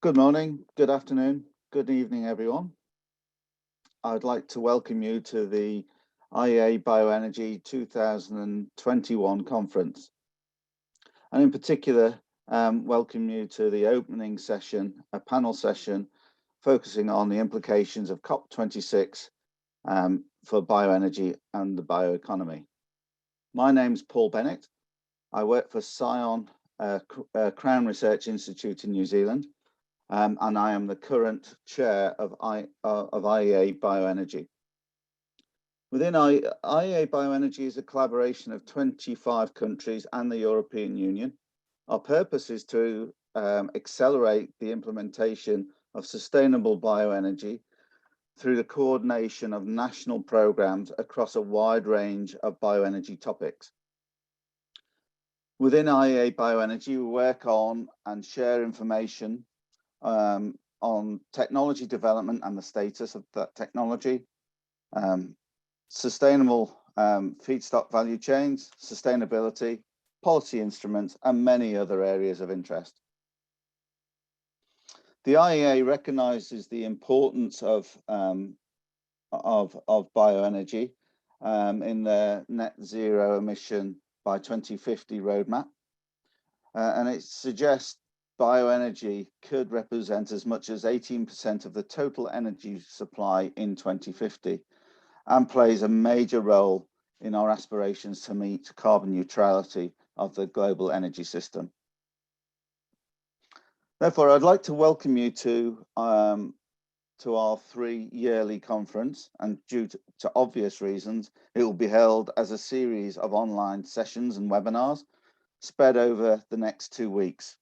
Good morning, good afternoon, good evening, everyone. I'd like to welcome you to the IEA Bioenergy 2021 conference, and in particular, welcome you to the opening session, a panel session focusing on the implications of COP26 for bioenergy and the bioeconomy. My name's Paul Bennett. I work for Scion Crown Research Institute in New Zealand. And I am the current chair of IEA Bioenergy. Within IEA Bioenergy is a collaboration of 25 countries and the European Union. Our purpose is to accelerate the implementation of sustainable bioenergy through the coordination of national programs across a wide range of bioenergy topics. Within IEA Bioenergy, we work on and share information on technology development and the status of that technology, sustainable feedstock value chains, sustainability, policy instruments, and many other areas of interest. The IEA recognizes the importance of bioenergy in their net zero emission by 2050 roadmap, and it suggests bioenergy could represent as much as 18% of the total energy supply in 2050 and plays a major role in our aspirations to meet carbon neutrality of the global energy system. Therefore, I'd like to welcome you to our 3-yearly conference, and due to obvious reasons, it will be held as a series of online sessions and webinars spread over the next 2 weeks.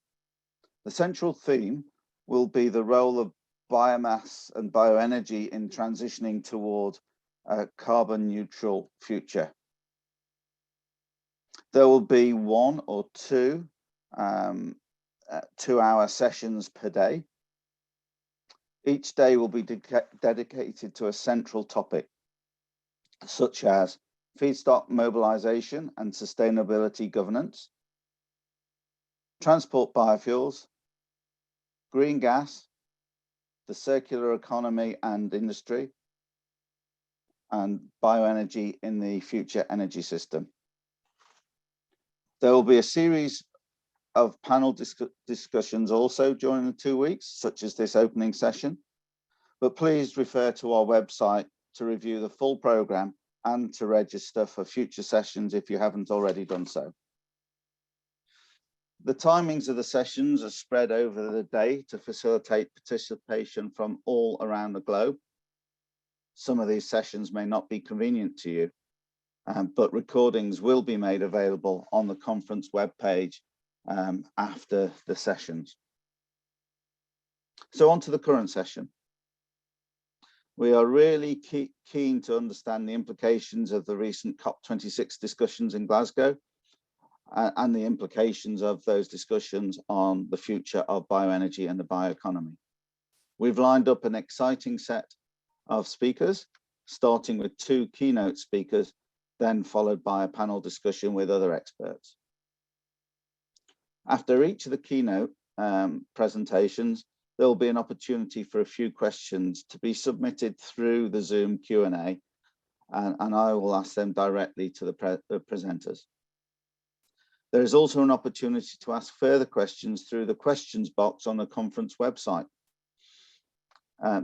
The central theme will be the role of biomass and bioenergy in transitioning toward a carbon neutral future. There will be 1 or 2 2-hour sessions per day. Each day will be dedicated to a central topic, such as feedstock mobilization and sustainability governance, transport biofuels, green gas, the circular economy and industry, and bioenergy in the future energy system. There will be a series of panel discussions also during the 2 weeks, such as this opening session, but please refer to our website to review the full program and to register for future sessions if you haven't already done so. The timings of the sessions are spread over the day to facilitate participation from all around the globe. Some of these sessions may not be convenient to you, but recordings will be made available on the conference webpage after the sessions. So on to the current session. We are really keen to understand the implications of the recent COP26 discussions in Glasgow and the implications of those discussions on the future of bioenergy and the bioeconomy. We've lined up an exciting set of speakers, starting with 2 keynote speakers, then followed by a panel discussion with other experts. After each of the keynote presentations, there will be an opportunity for a few questions to be submitted through the Zoom Q&A, and I will ask them directly to the presenters. There is also an opportunity to ask further questions through the questions box on the conference website.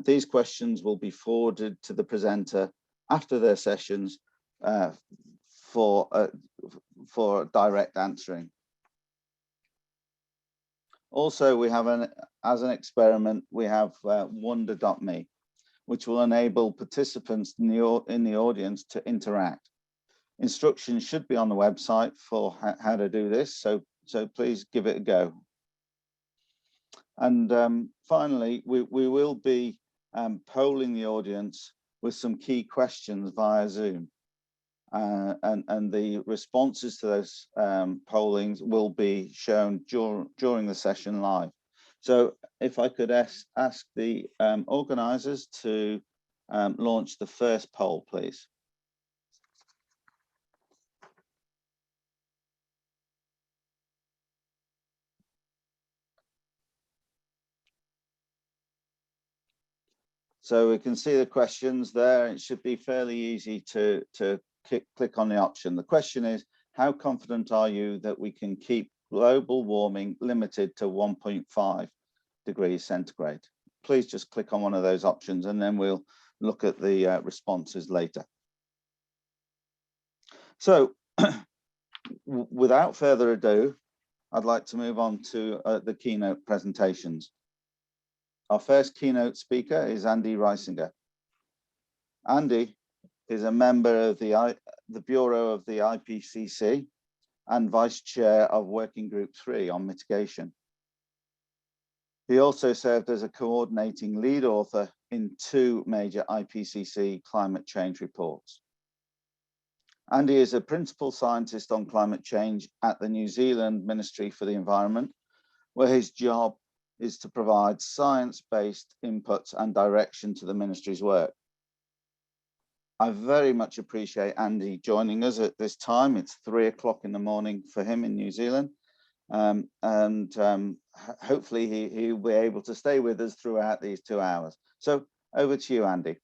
These questions will be forwarded to the presenter after their sessions for direct answering. Also, we have as an experiment, we have Wonder.me, which will enable participants in the audience to interact. Instructions should be on the website for how to do this, so please give it a go. And finally, we will be polling the audience with some key questions via Zoom. And the responses to those pollings will be shown during the session live. So if I could ask the organizers to launch the first poll, please. So we can see the questions there. It should be fairly easy to click on the option. The question is, how confident are you that we can keep global warming limited to 1.5 degrees centigrade? Please just click on one of those options and then we'll look at the responses later. So without further ado, I'd like to move on to the keynote presentations. Our first keynote speaker is Andy Reisinger. Andy is a member of the Bureau of the IPCC and Vice Chair of Working Group 3 on mitigation. He also served as a coordinating lead author in 2 major IPCC climate change reports. Andy is a principal scientist on climate change at the New Zealand Ministry for the Environment, where his job is to provide science-based inputs and direction to the ministry's work. I very much appreciate Andy joining us at this time. It's 3 o'clock in the morning for him in New Zealand. Hopefully he'll be able to stay with us throughout these 2 hours. So over to you, Andy.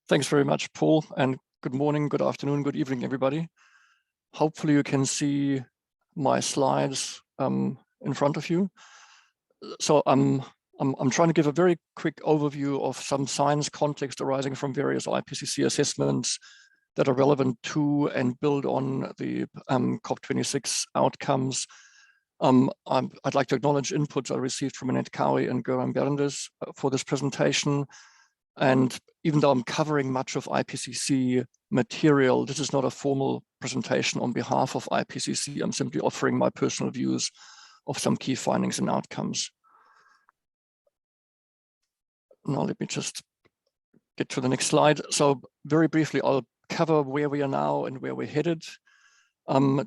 Thanks very much, Paul, and good morning, good afternoon, good evening, everybody. Hopefully you can see my slides in front of you. So I'm trying to give a very quick overview of some science context arising from various IPCC assessments that are relevant to and build on the COP26 outcomes. I'd like to acknowledge inputs I received from Annette Cowie and Göran Berndes for this presentation. And even though I'm covering much of IPCC material, this is not a formal presentation on behalf of IPCC. I'm simply offering my personal views of some key findings and outcomes. Now let me just get to the next slide. So very briefly, I'll cover where we are now and where we're headed,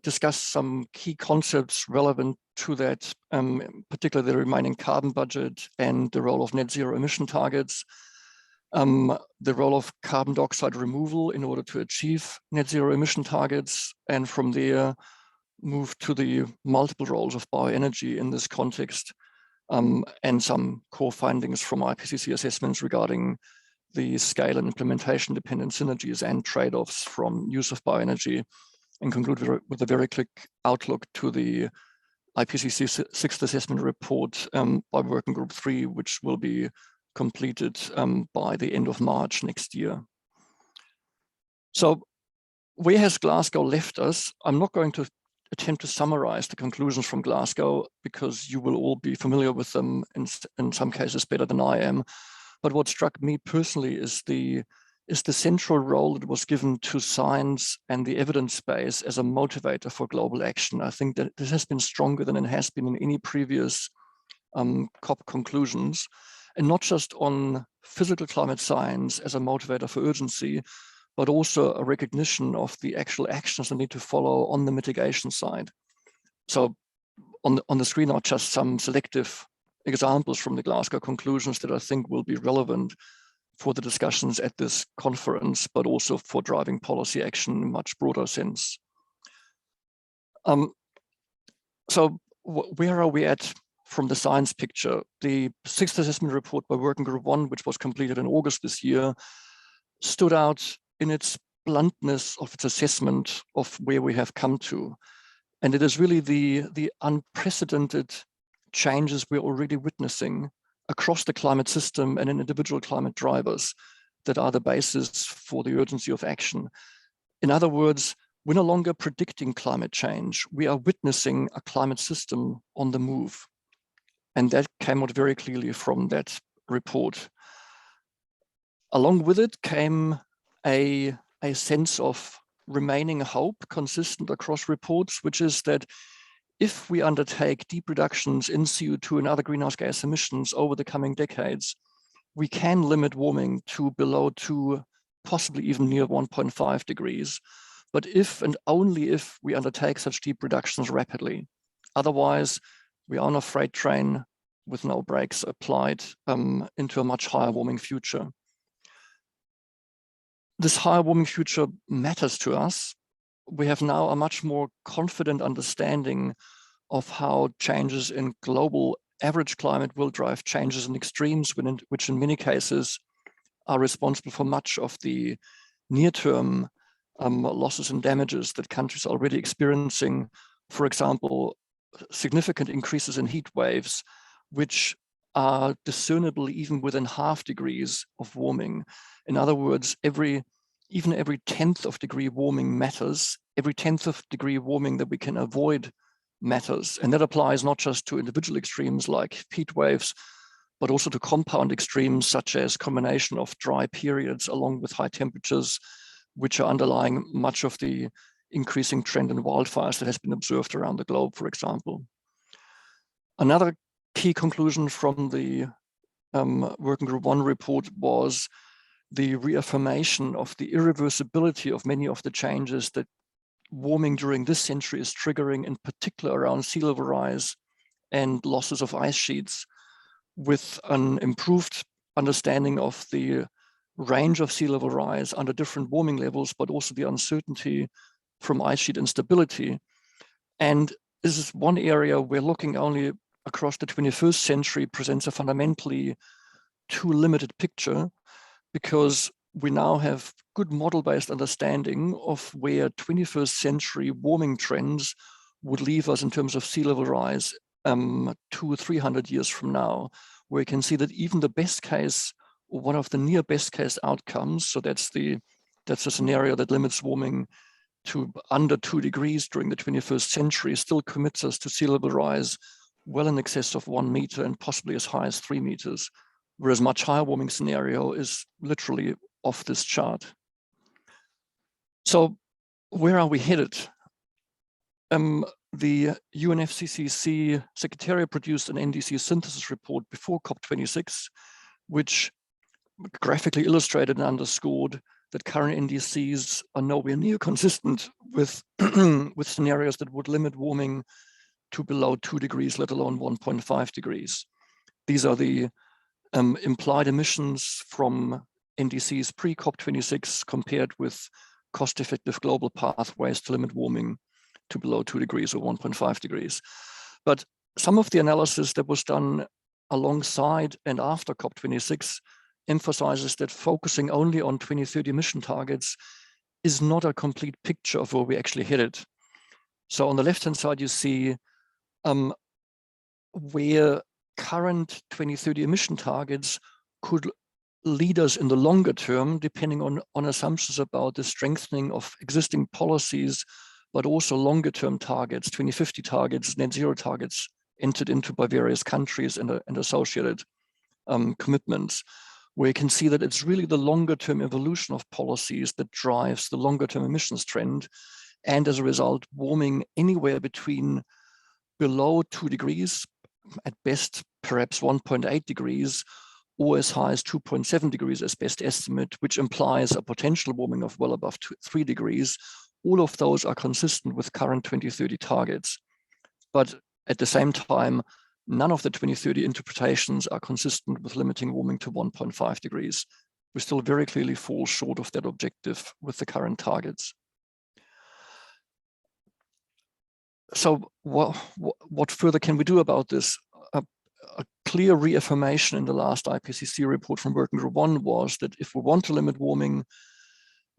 discuss some key concepts relevant to that, particularly the remaining carbon budget and the role of net zero emission targets, the role of carbon dioxide removal in order to achieve net zero emission targets, and from there move to the multiple roles of bioenergy in this context, and some core findings from IPCC assessments regarding the scale and implementation dependent synergies and trade-offs from use of bioenergy, and conclude with a very quick outlook to the IPCC 6th assessment report by Working Group 3, which will be completed by the end of March next year. So where has Glasgow left us? I'm not going to attempt to summarize the conclusions from Glasgow because you will all be familiar with them in some cases better than I am. But what struck me personally is the central role that was given to science and the evidence base as a motivator for global action. I think that this has been stronger than it has been in any previous COP conclusions, and not just on physical climate science as a motivator for urgency, but also a recognition of the actual actions that need to follow on the mitigation side. So on the screen are just some selective examples from the Glasgow conclusions that I think will be relevant for the discussions at this conference, but also for driving policy action in a much broader sense. So where are we at from the science picture? The 6th assessment report by Working Group 1, which was completed in August this year, stood out in its bluntness of its assessment of where we have come to. And it is really the unprecedented changes we're already witnessing across the climate system and in individual climate drivers that are the basis for the urgency of action. In other words, we're no longer predicting climate change. We are witnessing a climate system on the move. And that came out very clearly from that report. Along with it came a sense of remaining hope consistent across reports, which is that if we undertake deep reductions in CO2 and other greenhouse gas emissions over the coming decades, we can limit warming to below 2, possibly even near 1.5 degrees. But if and only if we undertake such deep reductions rapidly. Otherwise, we are on a freight train with no brakes applied into a much higher warming future. This higher warming future matters to us. We have now a much more confident understanding of how changes in global average climate will drive changes in extremes, which in many cases are responsible for much of the near-term losses and damages that countries are already experiencing. For example, significant increases in heat waves, which are discernible even within 0.5 degrees of warming. In other words, even every 10th of degree warming matters. Every 10th of degree warming that we can avoid matters. And that applies not just to individual extremes like heat waves, but also to compound extremes such as combination of dry periods along with high temperatures, which are underlying much of the increasing trend in wildfires that has been observed around the globe, for example. Another key conclusion from the Working Group 1 report was the reaffirmation of the irreversibility of many of the changes that warming during this century is triggering, in particular around sea level rise and losses of ice sheets, with an improved understanding of the range of sea level rise under different warming levels, but also the uncertainty from ice sheet instability. And this is one area where looking only across the 21st century presents a fundamentally too limited picture, because we now have good model-based understanding of where 21st century warming trends would leave us in terms of sea level rise 200-300 years from now, where you can see that even the best case, or one of the near best case outcomes, so that's a scenario that limits warming to under 2 degrees during the 21st century, still commits us to sea level rise well in excess of 1 meter and possibly as high as 3 meters, whereas much higher warming scenario is literally off this chart. So where are we headed? The UNFCCC Secretariat produced an Ndc Synthesis Report before COP26, which graphically illustrated and underscored that current NDCs are nowhere near consistent with, with scenarios that would limit warming to below 2 degrees, let alone 1.5 degrees. These are the implied emissions from NDCs pre-COP26 compared with cost-effective global pathways to limit warming to below 2 degrees or 1.5 degrees. But some of the analysis that was done alongside and after COP26 emphasizes that focusing only on 2030 emission targets is not a complete picture of where we actually headed. So on the left-hand side, you see where current 2030 emission targets could lead us in the longer term, depending on assumptions about the strengthening of existing policies, but also longer term targets, 2050 targets, net zero targets entered into by various countries and associated commitments, where you can see that it's really the longer term evolution of policies that drives the longer term emissions trend. And as a result, warming anywhere between below 2 degrees, at best perhaps 1.8 degrees, or as high as 2.7 degrees as best estimate, which implies a potential warming of well above 3 degrees. All of those are consistent with current 2030 targets. But at the same time, none of the 2030 interpretations are consistent with limiting warming to 1.5 degrees. We still very clearly fall short of that objective with the current targets. So what further can we do about this? A clear reaffirmation in the last IPCC report from Working Group 1 was that if we want to limit warming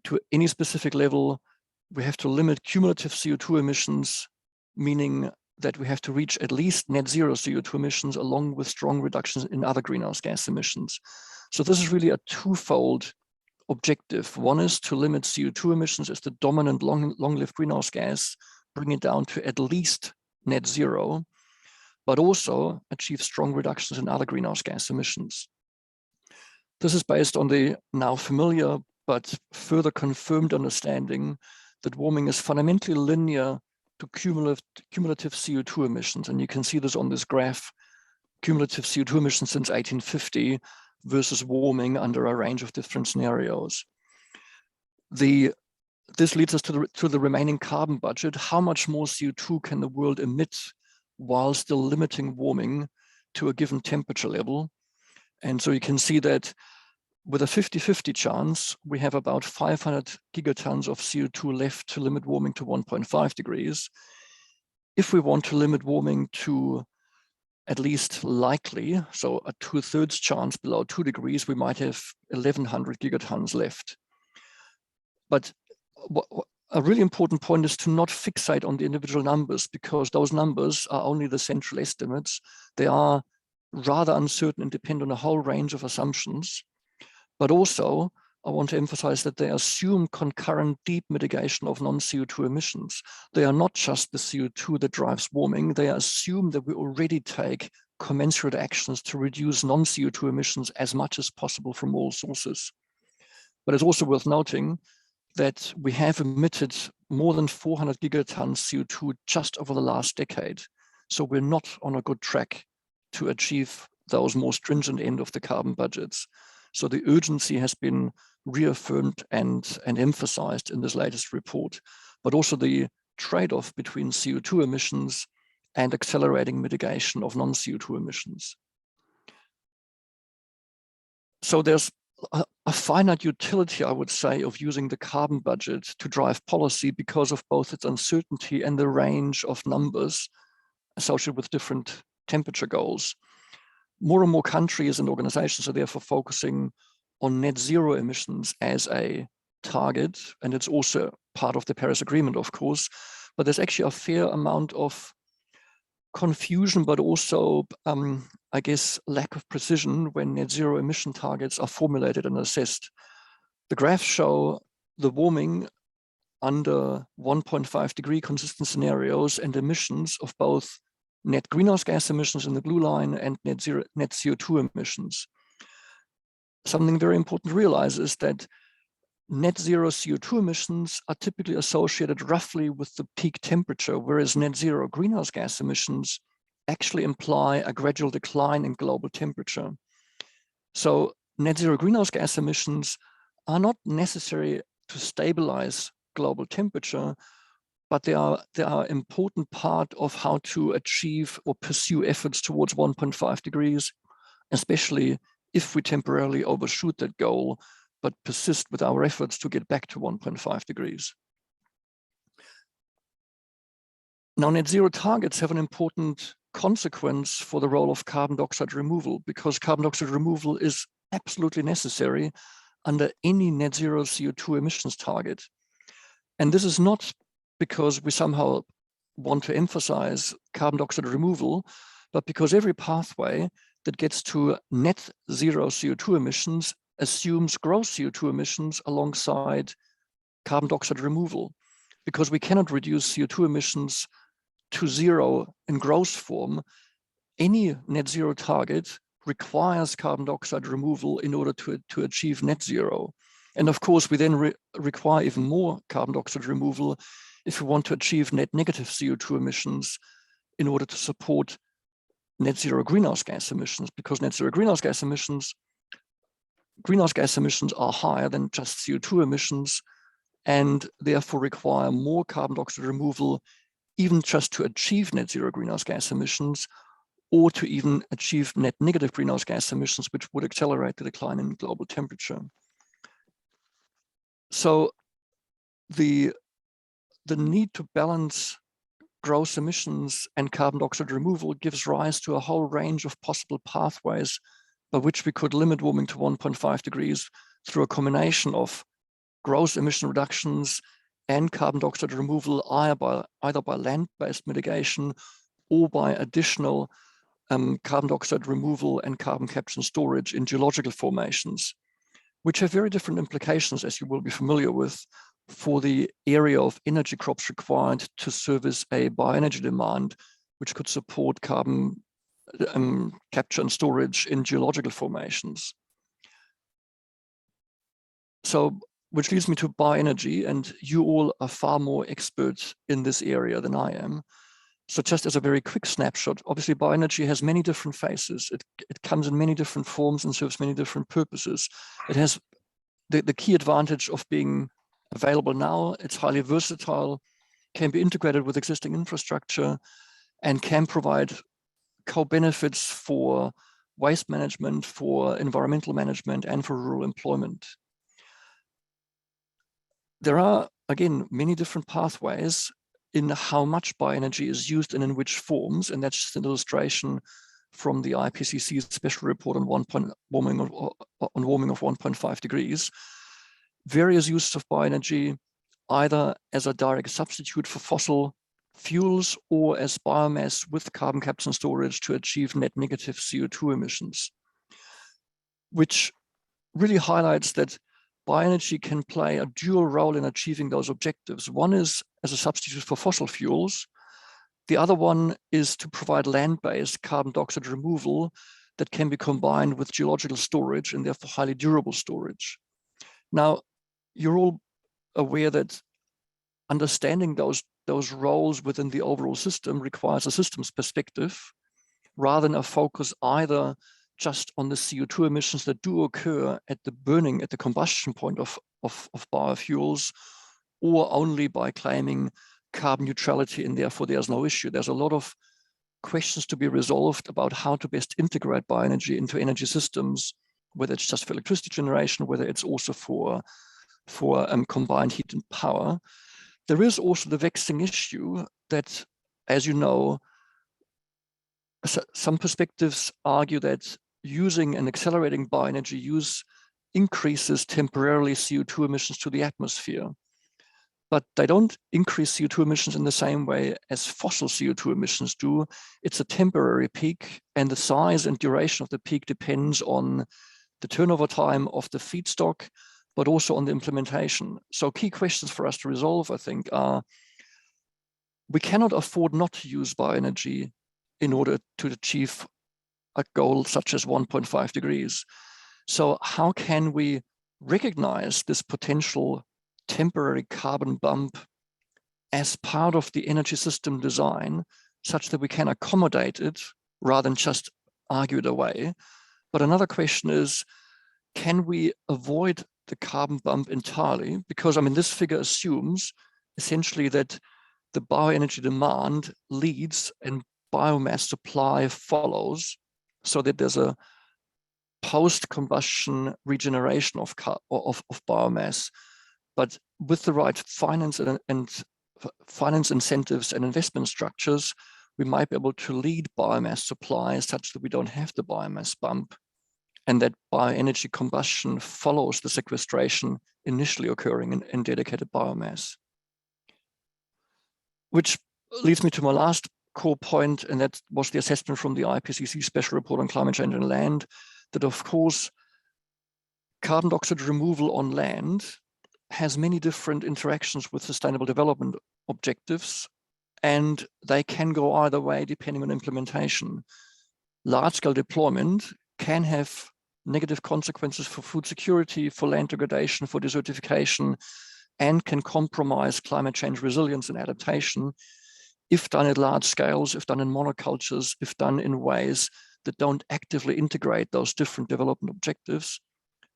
to any specific level, we have to limit cumulative CO2 emissions, meaning that we have to reach at least net zero CO2 emissions along with strong reductions in other greenhouse gas emissions. So this is really a twofold objective. One is to limit CO2 emissions as the dominant long-lived greenhouse gas, bring it down to at least net zero, but also achieve strong reductions in other greenhouse gas emissions. This is based on the now familiar but further confirmed understanding that warming is fundamentally linear to cumulative CO2 emissions. And you can see this on this graph, cumulative CO2 emissions since 1850 versus warming under a range of different scenarios. This leads us to the remaining carbon budget. How much more CO2 can the world emit while still limiting warming to a given temperature level? And so you can see that with a 50-50 chance, we have about 500 gigatons of CO2 left to limit warming to 1.5 degrees. If we want to limit warming to at least likely, so a 2/3 chance below 2 degrees, we might have 1100 gigatons left. But a really important point is to not fixate on the individual numbers, because those numbers are only the central estimates. They are rather uncertain and depend on a whole range of assumptions. But also, I want to emphasize that they assume concurrent deep mitigation of non-CO2 emissions. They are not just the CO2 that drives warming. They assume that we already take commensurate actions to reduce non-CO2 emissions as much as possible from all sources. But it's also worth noting that we have emitted more than 400 gigatons CO2 just over the last decade. So we're not on a good track to achieve those more stringent end of the carbon budgets. So the urgency has been reaffirmed and emphasized in this latest report, but also the trade-off between CO2 emissions and accelerating mitigation of non-CO2 emissions. So there's a finite utility, I would say, of using the carbon budget to drive policy because of both its uncertainty and the range of numbers associated with different temperature goals. More and more countries and organizations are therefore focusing on net zero emissions as a target, and it's also part of the Paris Agreement, of course, but there's actually a fair amount of confusion, but also, I guess, lack of precision when net zero emission targets are formulated and assessed. The graphs show the warming under 1.5 degree consistent scenarios and emissions of both net greenhouse gas emissions in the blue line and net CO2 emissions. Something very important to realize is that net zero CO2 emissions are typically associated roughly with the peak temperature, whereas net zero greenhouse gas emissions actually imply a gradual decline in global temperature. So net zero greenhouse gas emissions are not necessary to stabilize global temperature, but they are an important part of how to achieve or pursue efforts towards 1.5 degrees, especially if we temporarily overshoot that goal, but persist with our efforts to get back to 1.5 degrees. Now, net zero targets have an important consequence for the role of carbon dioxide removal, because carbon dioxide removal is absolutely necessary under any net zero CO2 emissions target. And this is not because we somehow want to emphasize carbon dioxide removal, but because every pathway that gets to net zero CO2 emissions assumes gross CO2 emissions alongside carbon dioxide removal, because we cannot reduce CO2 emissions to zero in gross form. Any net zero target requires carbon dioxide removal in order to achieve net zero. And of course, we then require even more carbon dioxide removal if we want to achieve net negative CO2 emissions in order to support net zero greenhouse gas emissions, because net zero greenhouse gas emissions are higher than just CO2 emissions, and therefore require more carbon dioxide removal, even just to achieve net zero greenhouse gas emissions, or to even achieve net negative greenhouse gas emissions, which would accelerate the decline in global temperature. So the need to balance gross emissions and carbon dioxide removal gives rise to a whole range of possible pathways by which we could limit warming to 1.5 degrees through a combination of gross emission reductions and carbon dioxide removal, either by land-based mitigation or by additional carbon dioxide removal and carbon capture and storage in geological formations, which have very different implications, as you will be familiar with, for the area of energy crops required to service a bioenergy demand, which could support carbon capture and storage in geological formations. So, which leads me to bioenergy, and you all are far more experts in this area than I am. So just as a very quick snapshot, obviously bioenergy has many different faces. It comes in many different forms and serves many different purposes. It has the key advantage of being available now. It's highly versatile, can be integrated with existing infrastructure, and can provide co-benefits for waste management, for environmental management, and for rural employment. There are, again, many different pathways in how much bioenergy is used and in which forms, and that's just an illustration from the IPCC special report on warming of 1.5 degrees, various uses of bioenergy, either as a direct substitute for fossil fuels or as biomass with carbon capture and storage to achieve net negative CO2 emissions, which really highlights that bioenergy can play a dual role in achieving those objectives. One is as a substitute for fossil fuels. The other one is to provide land-based carbon dioxide removal that can be combined with geological storage and therefore highly durable storage. Now, you're all aware that understanding those roles within the overall system requires a systems perspective rather than a focus either just on the CO2 emissions that do occur at the combustion point of biofuels, or only by claiming carbon neutrality and therefore there's no issue. There's a lot of questions to be resolved about how to best integrate bioenergy into energy systems, whether it's just for electricity generation, whether it's also for combined heat and power. There is also the vexing issue that, as you know, some perspectives argue that using and accelerating bioenergy use increases temporarily CO2 emissions to the atmosphere. But they don't increase CO2 emissions in the same way as fossil CO2 emissions do. It's a temporary peak, and the size and duration of the peak depends on the turnover time of the feedstock, but also on the implementation. So key questions for us to resolve, I think, are we cannot afford not to use bioenergy in order to achieve a goal such as 1.5 degrees. So how can we recognize this potential temporary carbon bump as part of the energy system design such that we can accommodate it rather than just argue it away? But another question is, can we avoid the carbon bump entirely? Because, I mean, this figure assumes essentially that the bioenergy demand leads and biomass supply follows, so that there's a post-combustion regeneration of biomass. But with the right finance incentives and investment structures, we might be able to lead biomass supply such that we don't have the biomass bump, and that bioenergy combustion follows the sequestration initially occurring in dedicated biomass. Which leads me to my last core point, and that was the assessment from the IPCC Special Report on Climate Change and Land, that of course, carbon dioxide removal on land has many different interactions with sustainable development objectives, and they can go either way depending on implementation. Large-scale deployment can have negative consequences for food security, for land degradation, for desertification, and can compromise climate change resilience and adaptation if done at large scales, if done in monocultures, if done in ways that don't actively integrate those different development objectives.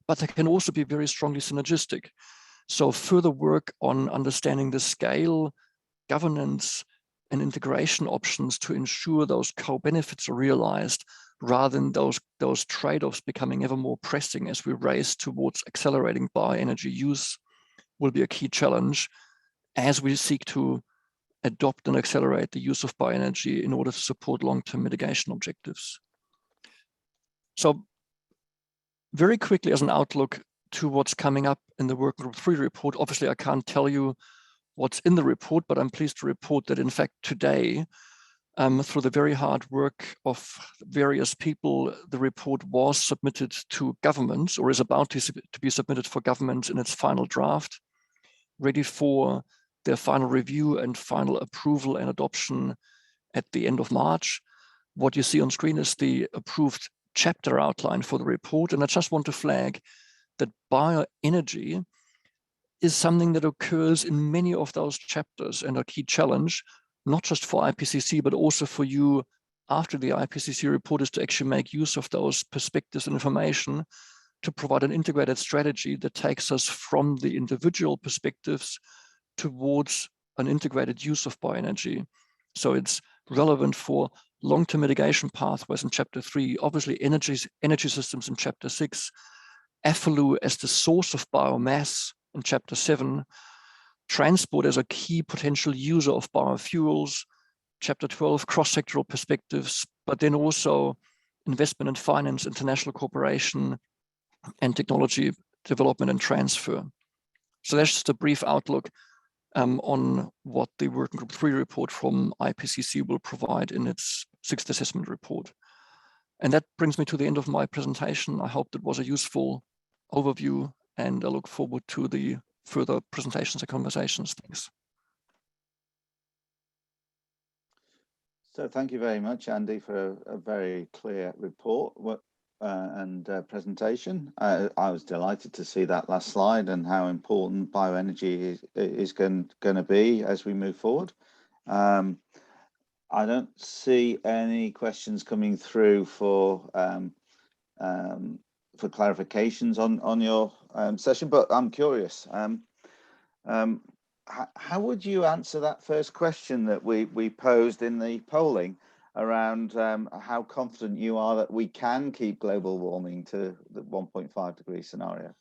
But they can also be very strongly synergistic. So further work on understanding the scale, governance, and integration options to ensure those co-benefits are realized, rather than those trade-offs becoming ever more pressing as we race towards accelerating bioenergy use, will be a key challenge as we seek to adopt and accelerate the use of bioenergy in order to support long-term mitigation objectives. So very quickly as an outlook to what's coming up in the Working Group 3 report, obviously I can't tell you what's in the report, but I'm pleased to report that in fact today, through the very hard work of various people, the report was submitted to governments, or is about to be submitted for governments in its final draft, ready for their final review and final approval and adoption at the end of March. What you see on screen is the approved chapter outline for the report. And I just want to flag that bioenergy is something that occurs in many of those chapters, and a key challenge, not just for IPCC, but also for you after the IPCC report, is to actually make use of those perspectives and information to provide an integrated strategy that takes us from the individual perspectives towards an integrated use of bioenergy. So it's relevant for long-term mitigation pathways in Chapter 3, obviously energy systems in Chapter 6, AFFLU as the source of biomass in Chapter 7, transport as a key potential user of biofuels, Chapter 12, cross-sectoral perspectives, but then also investment and finance, international cooperation, and technology development and transfer. So that's just a brief outlook on what the Working Group 3 report from IPCC will provide in its 6th assessment report. And that brings me to the end of my presentation. I hope that was a useful overview, and I look forward to the further presentations and conversations. Thanks. So thank you very much, Andy, for a very clear report and presentation. I was delighted to see that last slide and how important bioenergy is going to be as we move forward. I don't see any questions coming through for clarifications on your session, but I'm curious. How would you answer that first question that we posed in the polling around how confident you are that we can keep global warming to the 1.5 degree scenario?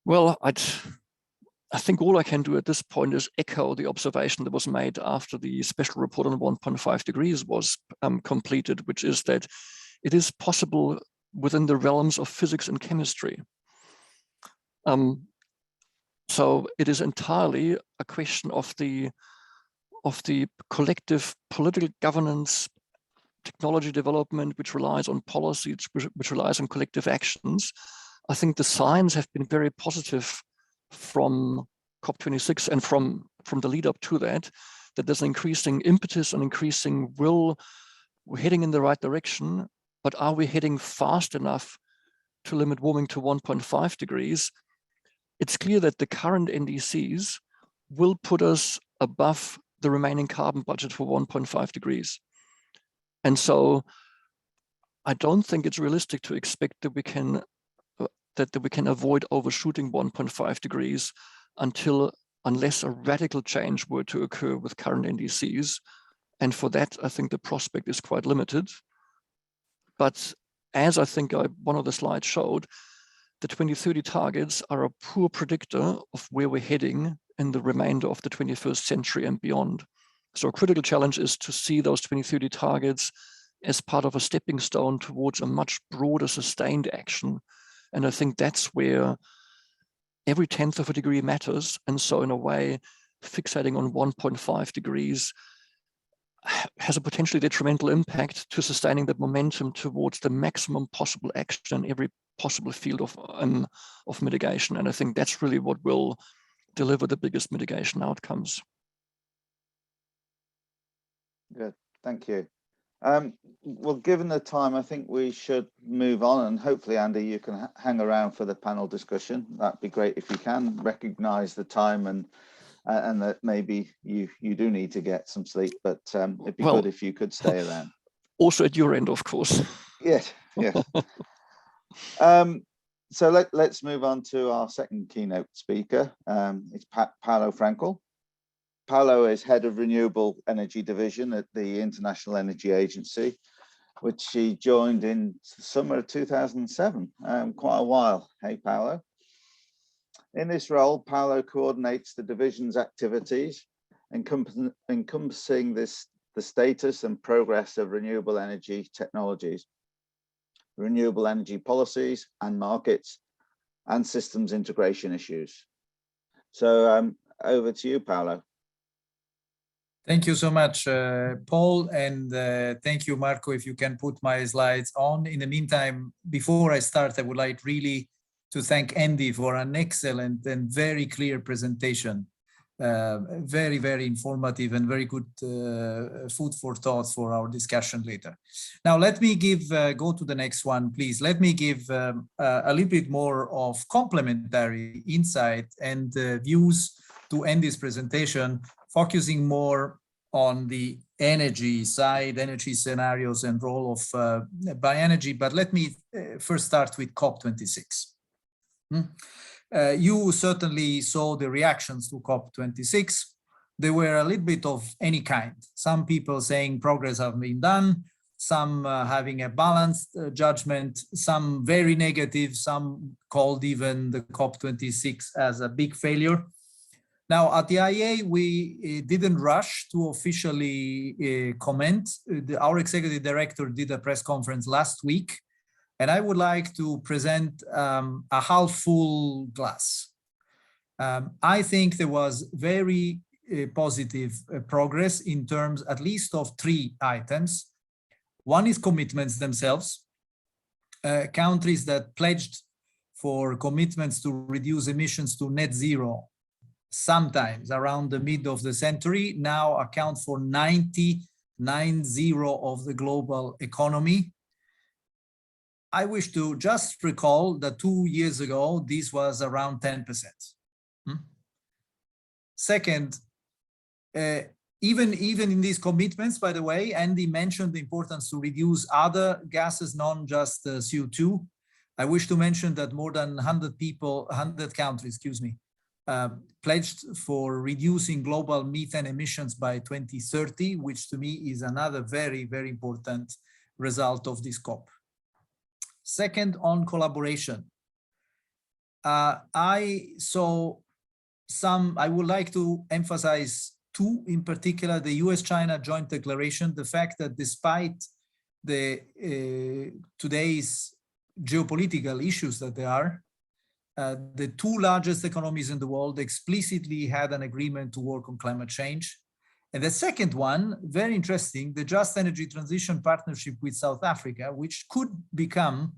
Well, I think all I can do at this point is echo the observation that was made after the special report on 1.5 degrees was completed, which is that it is possible within the realms of physics and chemistry. So it is entirely a question of the collective political governance, technology development, which relies on policies, which relies on collective actions. I think the signs have been very positive from COP26 and from the lead up to that there's an increasing impetus and increasing will. We're heading in the right direction, but are we heading fast enough to limit warming to 1.5 degrees? It's clear that the current NDCs will put us above the remaining carbon budget for 1.5 degrees. And so I don't think it's realistic to expect that we can avoid overshooting 1.5 degrees unless a radical change were to occur with current NDCs. And for that, I think the prospect is quite limited. But as I think one of the slides showed, the 2030 targets are a poor predictor of where we're heading in the remainder of the 21st century and beyond. So a critical challenge is to see those 2030 targets as part of a stepping stone towards a much broader sustained action. And I think that's where every 1/10 of a degree matters. And so in a way, fixating on 1.5 degrees has a potentially detrimental impact to sustaining that momentum towards the maximum possible action in every possible field of mitigation. And I think that's really what will deliver the biggest mitigation outcomes. Good, thank you. Well, given the time, I think we should move on, and hopefully, Andy, you can hang around for the panel discussion. That'd be great if you can recognize the time and that maybe you do need to get some sleep, but it'd be good if you could stay around. Also at your end, of course. Yes, yes. So let's move on to our second keynote speaker. It's Paulo Frankel. Paulo is head of Renewable Energy Division at the International Energy Agency, which he joined in the summer of 2007, quite a while. Hey, Paulo. In this role, Paulo coordinates the division's activities, encompassing the status and progress of renewable energy technologies, renewable energy policies and markets, and systems integration issues. So over to you, Paulo. Thank you so much, Paul, and thank you, Marco, if you can put my slides on. In the meantime, before I start, I would like really to thank Andy for an excellent and very clear presentation. Very, very informative and very good food for thought for our discussion later. Now, let me go to the next one, please. Let me give a little bit more of complementary insight and views to end this presentation, focusing more on the energy side, energy scenarios and role of bioenergy. But let me first start with COP26. You certainly saw the reactions to COP26. They were a little bit of any kind. Some people saying progress has been done, some having a balanced judgment, some very negative, some called even the COP26 as a big failure. Now, at the IEA, we didn't rush to officially comment. Our executive director did a press conference last week, and I would like to present a half full glass. I think there was very positive progress in terms at least of 3 items. One is commitments themselves. Countries that pledged for commitments to reduce emissions to net zero sometimes around the mid of the century now account for 90% of the global economy. I wish to just recall that 2 years ago, this was around 10%. Second, even in these commitments, by the way, Andy mentioned the importance to reduce other gases, not just CO2. I wish to mention that more than 100 countries, pledged for reducing global methane emissions by 2030, which to me is another very, very important result of this COP. Second, on collaboration. I would like to emphasize 2 in particular: the US-China joint declaration, the fact that despite the today's geopolitical issues that there are, the 2 largest economies in the world explicitly had an agreement to work on climate change. And the second one, very interesting, the Just Energy Transition Partnership with South Africa, which could become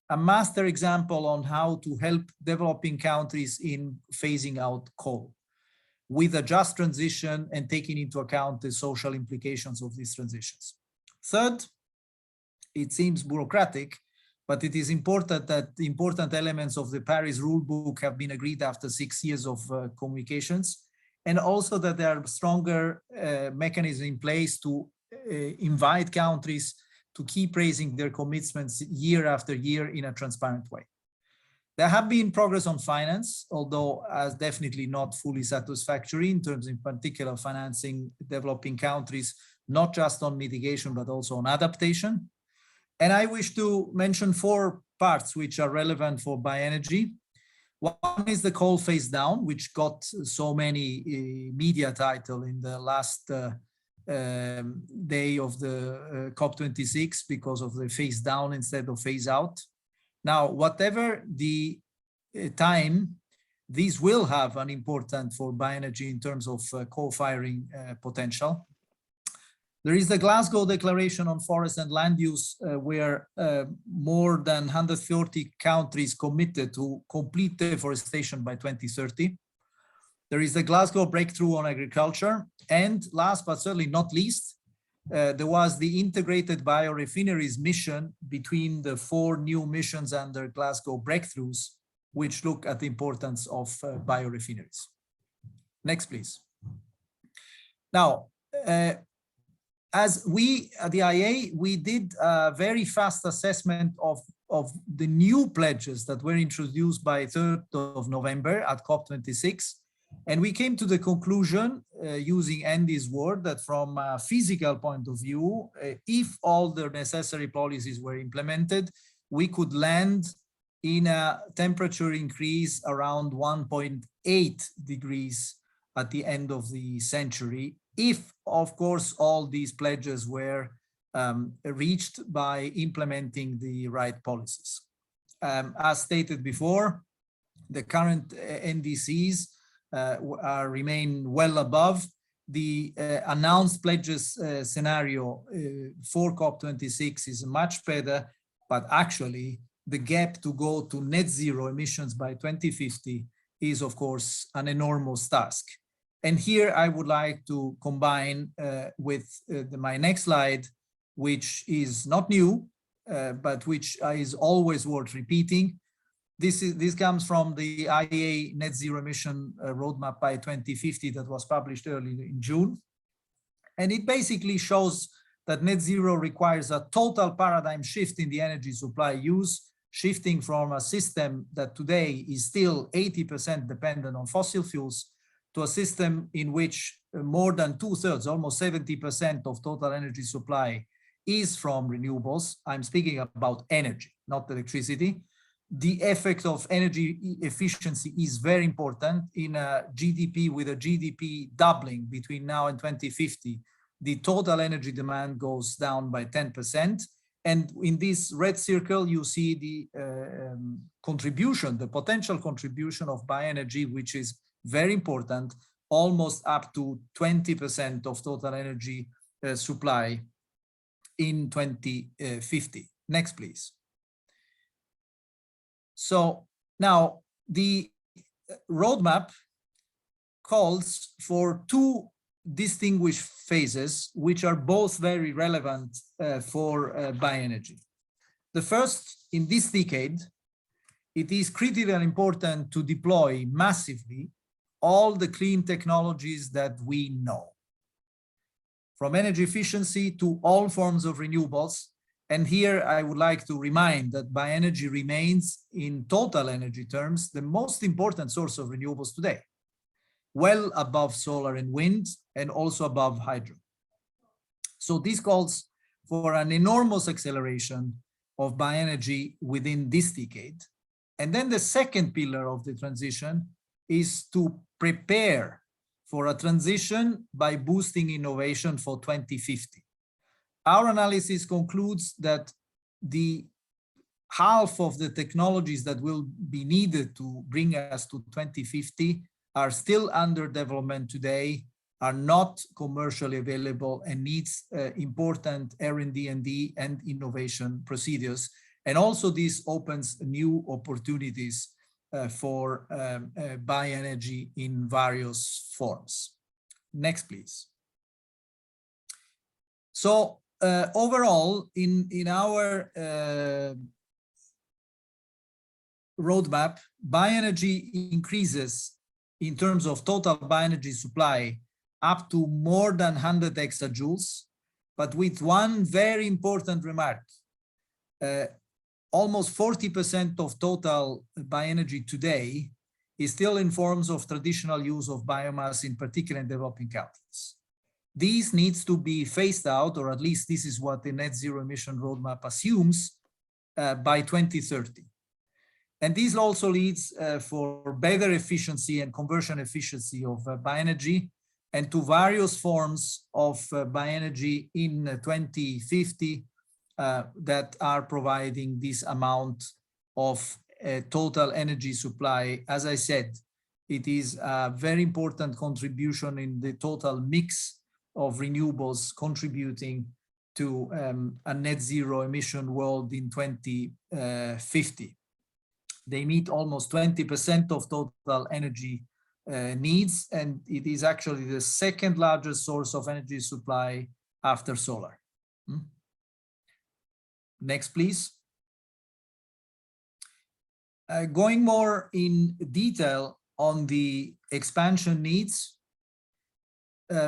a master example on how to help developing countries in phasing out coal with a just transition and taking into account the social implications of these transitions. Third, it seems bureaucratic, but it is important that the important elements of the Paris rulebook have been agreed after 6 years of communications, and also that there are stronger mechanisms in place to invite countries to keep raising their commitments year after year in a transparent way. There have been progress on finance, although as definitely not fully satisfactory in terms in particular financing developing countries, not just on mitigation, but also on adaptation. And I wish to mention 4 parts which are relevant for bioenergy. One is the coal phase down, which got so many media title in the last day of the COP26 because of the phase down instead of phase out. Now, whatever the time, these will have an important for bioenergy in terms of co-firing potential. There is the Glasgow Declaration on Forest and Land Use, where more than 140 countries committed to complete deforestation by 2030. There is the Glasgow Breakthrough on Agriculture. And last but certainly not least, there was the integrated biorefineries mission between the 4 new missions under Glasgow Breakthroughs, which look at the importance of biorefineries. Next, please. Now, as we at the IEA, we did a very fast assessment of the new pledges that were introduced by 3rd of November at COP26. And we came to the conclusion, using Andy's word, that from a physical point of view, if all the necessary policies were implemented, we could land in a temperature increase around 1.8 degrees at the end of the century, if, of course, all these pledges were reached by implementing the right policies. As stated before, the current NDCs remain well above the announced pledges scenario for COP26 is much better, but actually the gap to go to net zero emissions by 2050 is, of course, an enormous task. And here I would like to combine with my next slide, which is not new, but which is always worth repeating. This comes from the IEA Net Zero Emission Roadmap by 2050 that was published early in June. And it basically shows that net zero requires a total paradigm shift in the energy supply use, shifting from a system that today is still 80% dependent on fossil fuels to a system in which more than 2/3, almost 70% of total energy supply is from renewables. I'm speaking about energy, not electricity. the effect of energy efficiency is very important in a GDP. With a GDP doubling between now and 2050, the total energy demand goes down by 10%. And in this red circle, you see the contribution, the potential contribution of bioenergy, which is very important, almost up to 20% of total energy supply in 2050. Next, please. So now the roadmap calls for two distinguished phases, which are both very relevant for bioenergy. The first, in this decade, it is critically important to deploy massively all the clean technologies that we know, from energy efficiency to all forms of renewables. And here I would like to remind that bioenergy remains, in total energy terms, the most important source of renewables today, well above solar and wind, and also above hydro. So this calls for an enormous acceleration of bioenergy within this decade. And then the second pillar of the transition is to prepare for a transition by boosting innovation for 2050. Our analysis concludes that the half of the technologies that will be needed to bring us to 2050 are still under development today, are not commercially available, and needs important R&D and innovation procedures. And also this opens new opportunities for bioenergy in various forms. Next, please. So overall, in our roadmap, bioenergy increases in terms of total bioenergy supply up to more than 100 exajoules, but with one very important remark. Almost 40% of total bioenergy today is still in forms of traditional use of biomass, in particular in developing countries. These needs to be phased out, or at least this is what the net zero emission roadmap assumes, by 2030. And this also leads for better efficiency and conversion efficiency of bioenergy, and to various forms of bioenergy in 2050 that are providing this amount of total energy supply. As I said, it is a very important contribution in the total mix of renewables contributing to a net zero emission world in 2050. They meet almost 20% of total energy needs, and it is actually the second largest source of energy supply after solar. Next, please. Going more in detail on the expansion needs,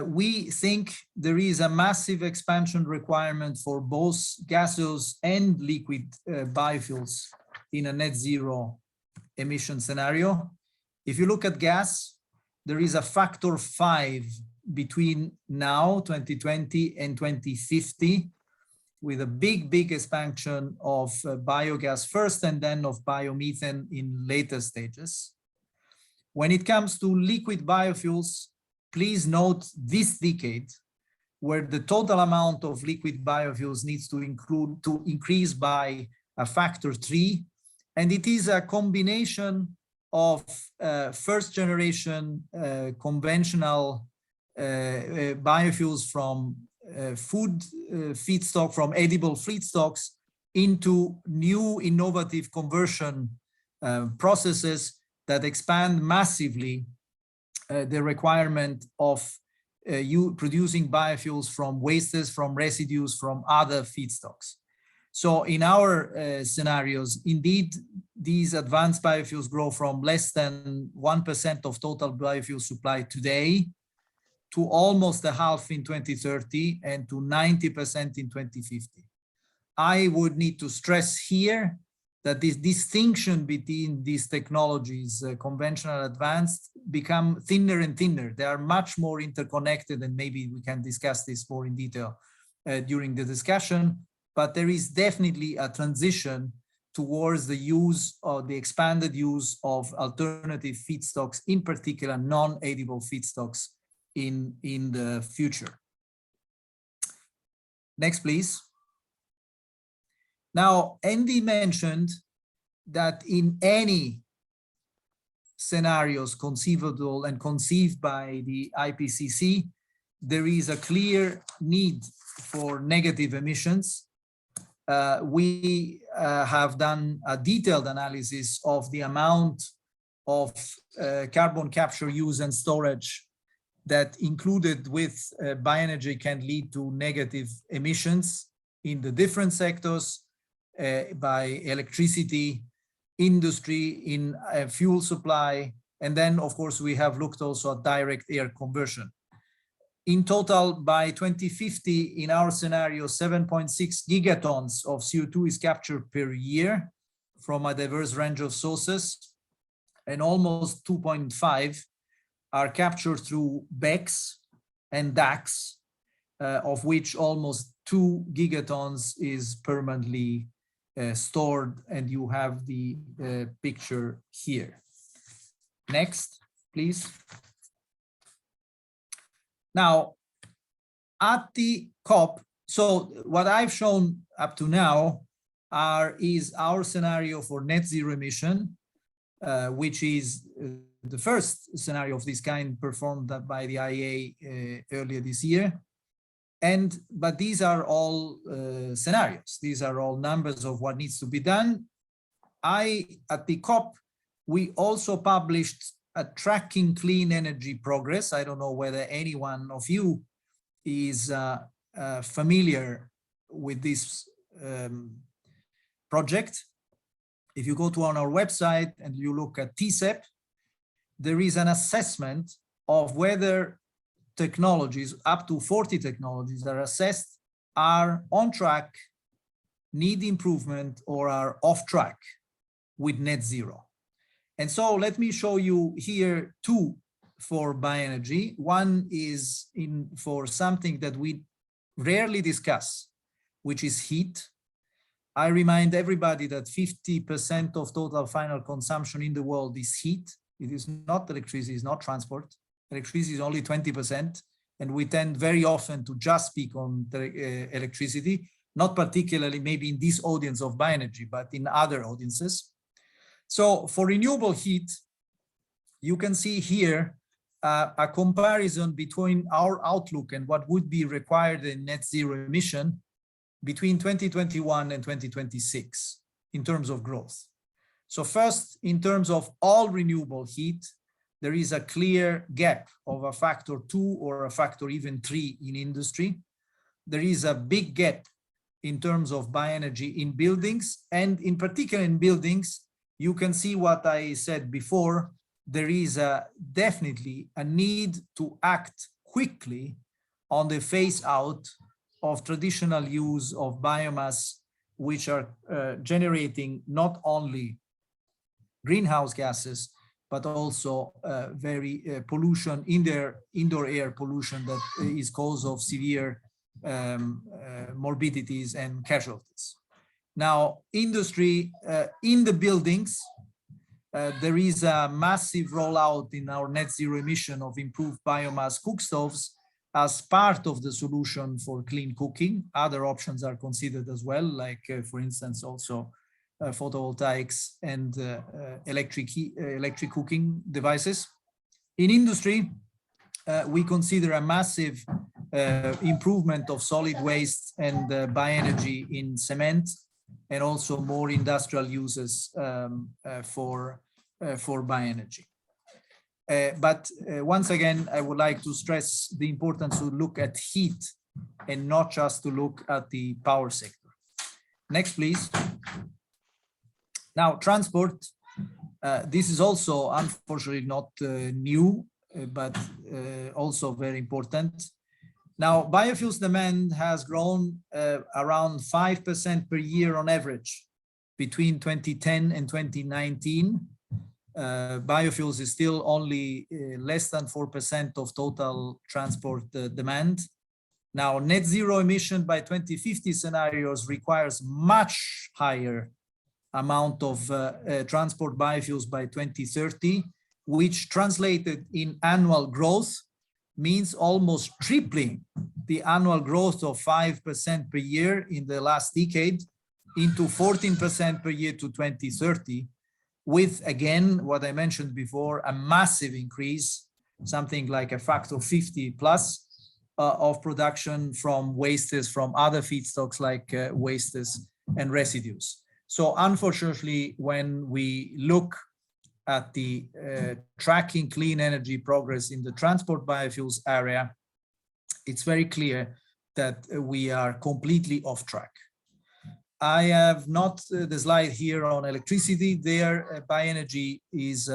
we think there is a massive expansion requirement for both gaseous and liquid biofuels in a net zero emission scenario. If you look at gas, there is a factor 5 between now, 2020, and 2050, with a big expansion of biogas first, and then of biomethane in later stages. When it comes to liquid biofuels, please note this decade, where the total amount of liquid biofuels needs to increase by a factor 3. And it is a combination of first generation conventional biofuels from food feedstock, from edible feedstocks, into new innovative conversion processes that expand massively the requirement of producing biofuels from wastes, from residues, from other feedstocks. So in our scenarios, indeed, these advanced biofuels grow from less than 1% of total biofuel supply today to almost a half in 2030 and to 90% in 2050. I would need to stress here that this distinction between these technologies, conventional, advanced, become thinner and thinner. They are much more interconnected, and maybe we can discuss this more in detail during the discussion. But there is definitely a transition towards the use or the expanded use of alternative feedstocks, in particular non-edible feedstocks in the future. Next, please. Now, Andy mentioned that in any scenarios conceivable and conceived by the IPCC, there is a clear need for negative emissions. We have done a detailed analysis of the amount of carbon capture, use and storage that included with bioenergy can lead to negative emissions in the different sectors, by electricity, industry, in fuel supply, and then of course we have looked also at direct air conversion. In total, by 2050, in our scenario, 7.6 gigatons of CO2 is captured per year from a diverse range of sources, and almost 2.5 are captured through BECCS and DACs, of which almost 2 gigatons is permanently stored, and you have the picture here. Next, please. Now, at the COP, so what I've shown up to now is our scenario for net zero emission, which is the first scenario of this kind performed by the IEA earlier this year. But these are all scenarios. These are all numbers of what needs to be done. At the COP, we also published a tracking clean energy progress. I don't know whether any one of you is familiar with this project. If you go to our website and you look at TCEP, there is an assessment of whether technologies, up to 40 technologies are assessed, are on track, need improvement, or are off track with net zero. And so let me show you here two for bioenergy. One is for something that we rarely discuss, which is heat. I remind everybody that 50% of total final consumption in the world is heat. It is not electricity, it's not transport. Electricity is only 20%, and we tend very often to just speak on the, electricity, not particularly maybe in this audience of bioenergy, but in other audiences. So for renewable heat, you can see here a comparison between our outlook and what would be required in net zero emission between 2021 and 2026 in terms of growth. So first, in terms of all renewable heat, there is a clear gap of a factor 2 or a factor even 3 in industry. There is a big gap in terms of bioenergy in buildings, and in particular in buildings, you can see what I said before. There is definitely a need to act quickly on the phase out of traditional use of biomass, which are generating not only greenhouse gases, but also very pollution in their indoor air pollution that is cause of severe morbidities and casualties. Now, industry in the buildings, there is a massive rollout in our net zero emission of improved biomass cook stoves as part of the solution for clean cooking. Other options are considered as well, like for instance, also photovoltaics and electric cooking devices. In industry, we consider a massive improvement of solid waste and bioenergy in cement, and also more industrial uses for bioenergy. But once again, I would like to stress the importance to look at heat and not just to look at the power sector. Next, please. Now, transport. This is also unfortunately not new, but also very important. Now, biofuels demand has grown around 5% per year on average between 2010 and 2019. Biofuels is still only less than 4% of total transport demand. Now, net zero emission by 2050 scenarios requires much higher amount of transport biofuels by 2030, which translated in annual growth means almost tripling the annual growth of 5% per year in the last decade into 14% per year to 2030, with, again, what I mentioned before, a massive increase, something like a factor 50 plus of production from wastes from other feedstocks like wastes and residues. So unfortunately, when we look at the tracking clean energy progress in the transport biofuels area, it's very clear that we are completely off track. I have not the slide here on electricity. There, bioenergy is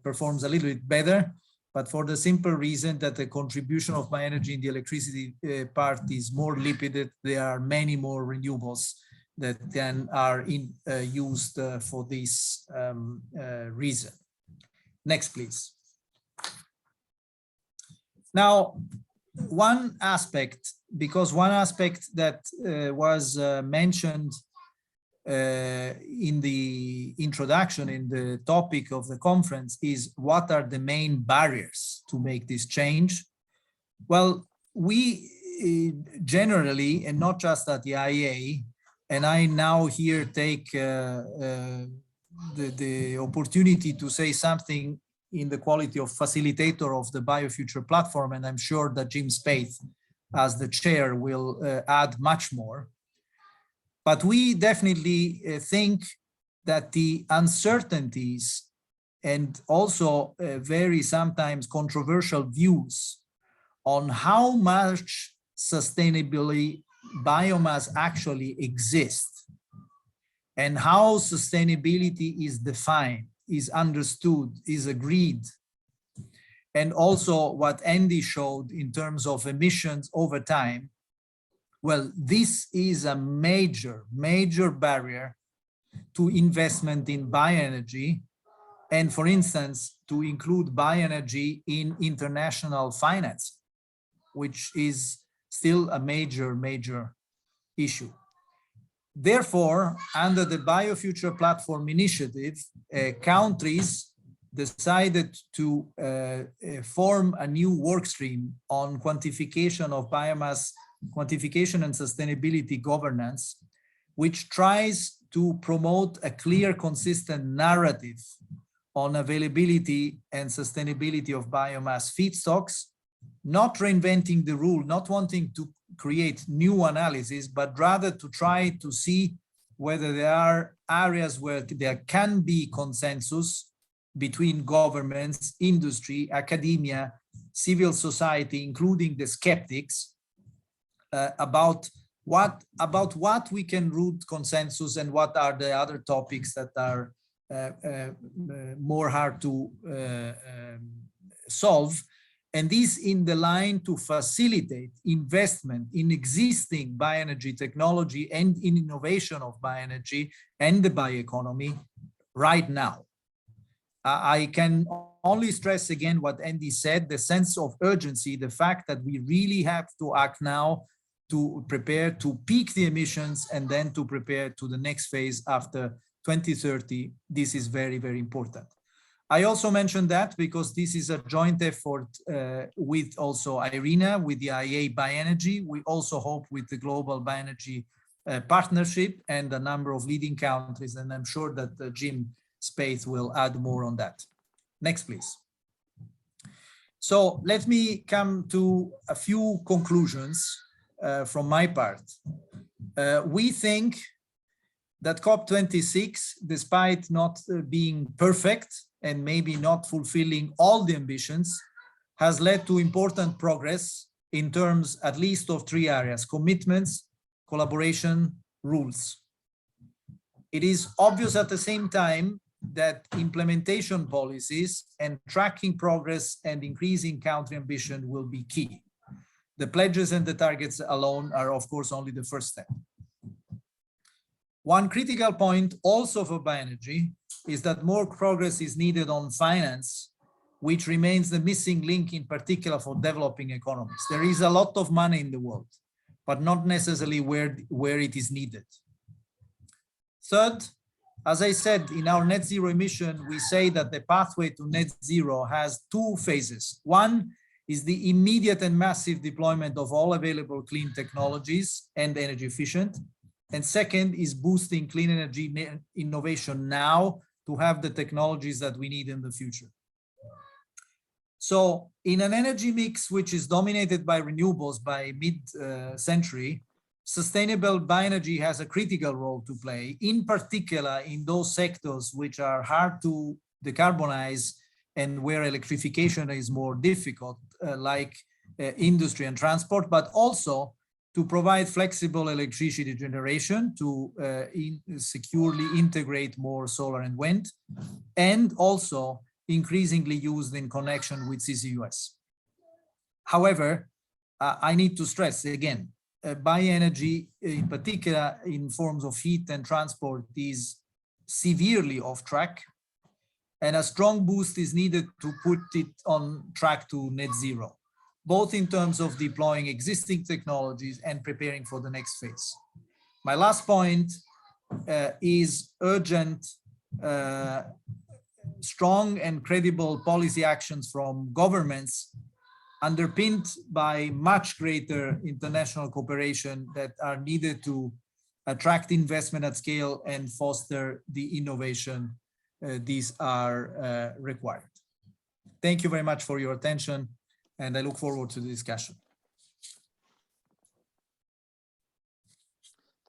performs a little bit better, but for the simple reason that the contribution of bioenergy in the electricity part is more limited. There are many more renewables that then are used for this reason. Next, please. Now, one aspect that was mentioned in the introduction, in the topic of the conference, is what are the main barriers to make this change? Well, we generally, and not just at the IEA, and I now here take the opportunity to say something in the quality of facilitator of the BioFuture platform, and I'm sure that Jim Spaeth, as the chair, will add much more. But we definitely think that the uncertainties and also very sometimes controversial views on how much sustainability biomass actually exists and how sustainability is defined, is understood, is agreed, and also what Andy showed in terms of emissions over time. Well, this is a major barrier to investment in bioenergy, and for instance, to include bioenergy in international finance, which is still a major issue. Therefore, under the BioFuture Platform initiative, countries decided to form a new work stream on quantification of biomass, quantification and sustainability governance, which tries to promote a clear, consistent narrative on availability and sustainability of biomass feedstocks, not reinventing the rule, not wanting to create new analysis, but rather to try to see whether there are areas where there can be consensus between governments, industry, academia, civil society, including the skeptics, about what we can root consensus and what are the other topics that are more hard to solve. And this in the line to facilitate investment in existing bioenergy technology and in innovation of bioenergy and the bioeconomy right now. I can only stress again what Andy said, the sense of urgency, the fact that we really have to act now to prepare to peak the emissions and then to prepare to the next phase after 2030. This is very important. I also mentioned that because this is a joint effort with also IRENA, with the IEA Bioenergy. We also hope with the Global Bioenergy Partnership and a number of leading countries, and I'm sure that Jim Spaeth will add more on that. Next, please. So let me come to a few conclusions from my part. We think that COP26, despite not being perfect, and maybe not fulfilling all the ambitions, has led to important progress in terms at least of three areas: commitments, collaboration, rules. It is obvious at the same time that implementation policies and tracking progress and increasing country ambition will be key. The pledges and the targets alone are, of course, only the first step. One critical point also for bioenergy is that more progress is needed on finance, which remains the missing link in particular for developing economies. There is a lot of money in the world, but not necessarily where it is needed. Third, As I said, in our net zero emission, we say that the pathway to net zero has two phases. One is the immediate and massive deployment of all available clean technologies and energy efficient. And second is boosting clean energy innovation now to have the technologies that we need in the future. So in an energy mix which is dominated by renewables by mid-century, sustainable bioenergy has a critical role to play, in particular in those sectors which are hard to decarbonize and where electrification is more difficult, like industry and transport, but also to provide flexible electricity generation to securely integrate more solar and wind, and also increasingly used in connection with CCUS. However, I need to stress again, bioenergy, in particular in forms of heat and transport, is severely off track, and a strong boost is needed to put it on track to net zero, both in terms of deploying existing technologies and preparing for the next phase. My last point is urgent, strong and credible policy actions from governments underpinned by much greater international cooperation that are needed to attract investment at scale and foster the innovation these are required. Thank you very much for your attention, and I look forward to the discussion.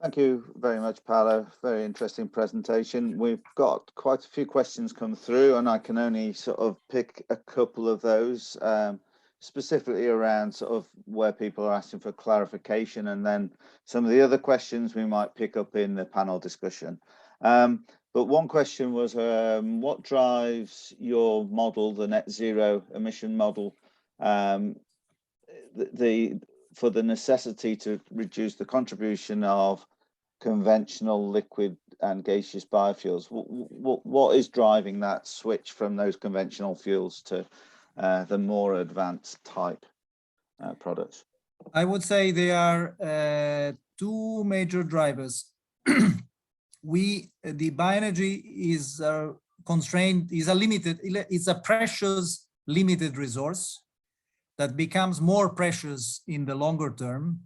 Thank you very much, Paolo. Very interesting presentation. We've got quite a few questions come through, and I can only sort of pick a couple of those, specifically around sort of where people are asking for clarification, and then some of the other questions we might pick up in the panel discussion. But one question was, what drives your model, the net zero emission model, for the necessity to reduce the contribution of conventional liquid and gaseous biofuels? What is driving that switch from those conventional fuels to the more advanced type products? I would say there are two major drivers. The bioenergy is constrained, it's a precious limited resource that becomes more precious in the longer term.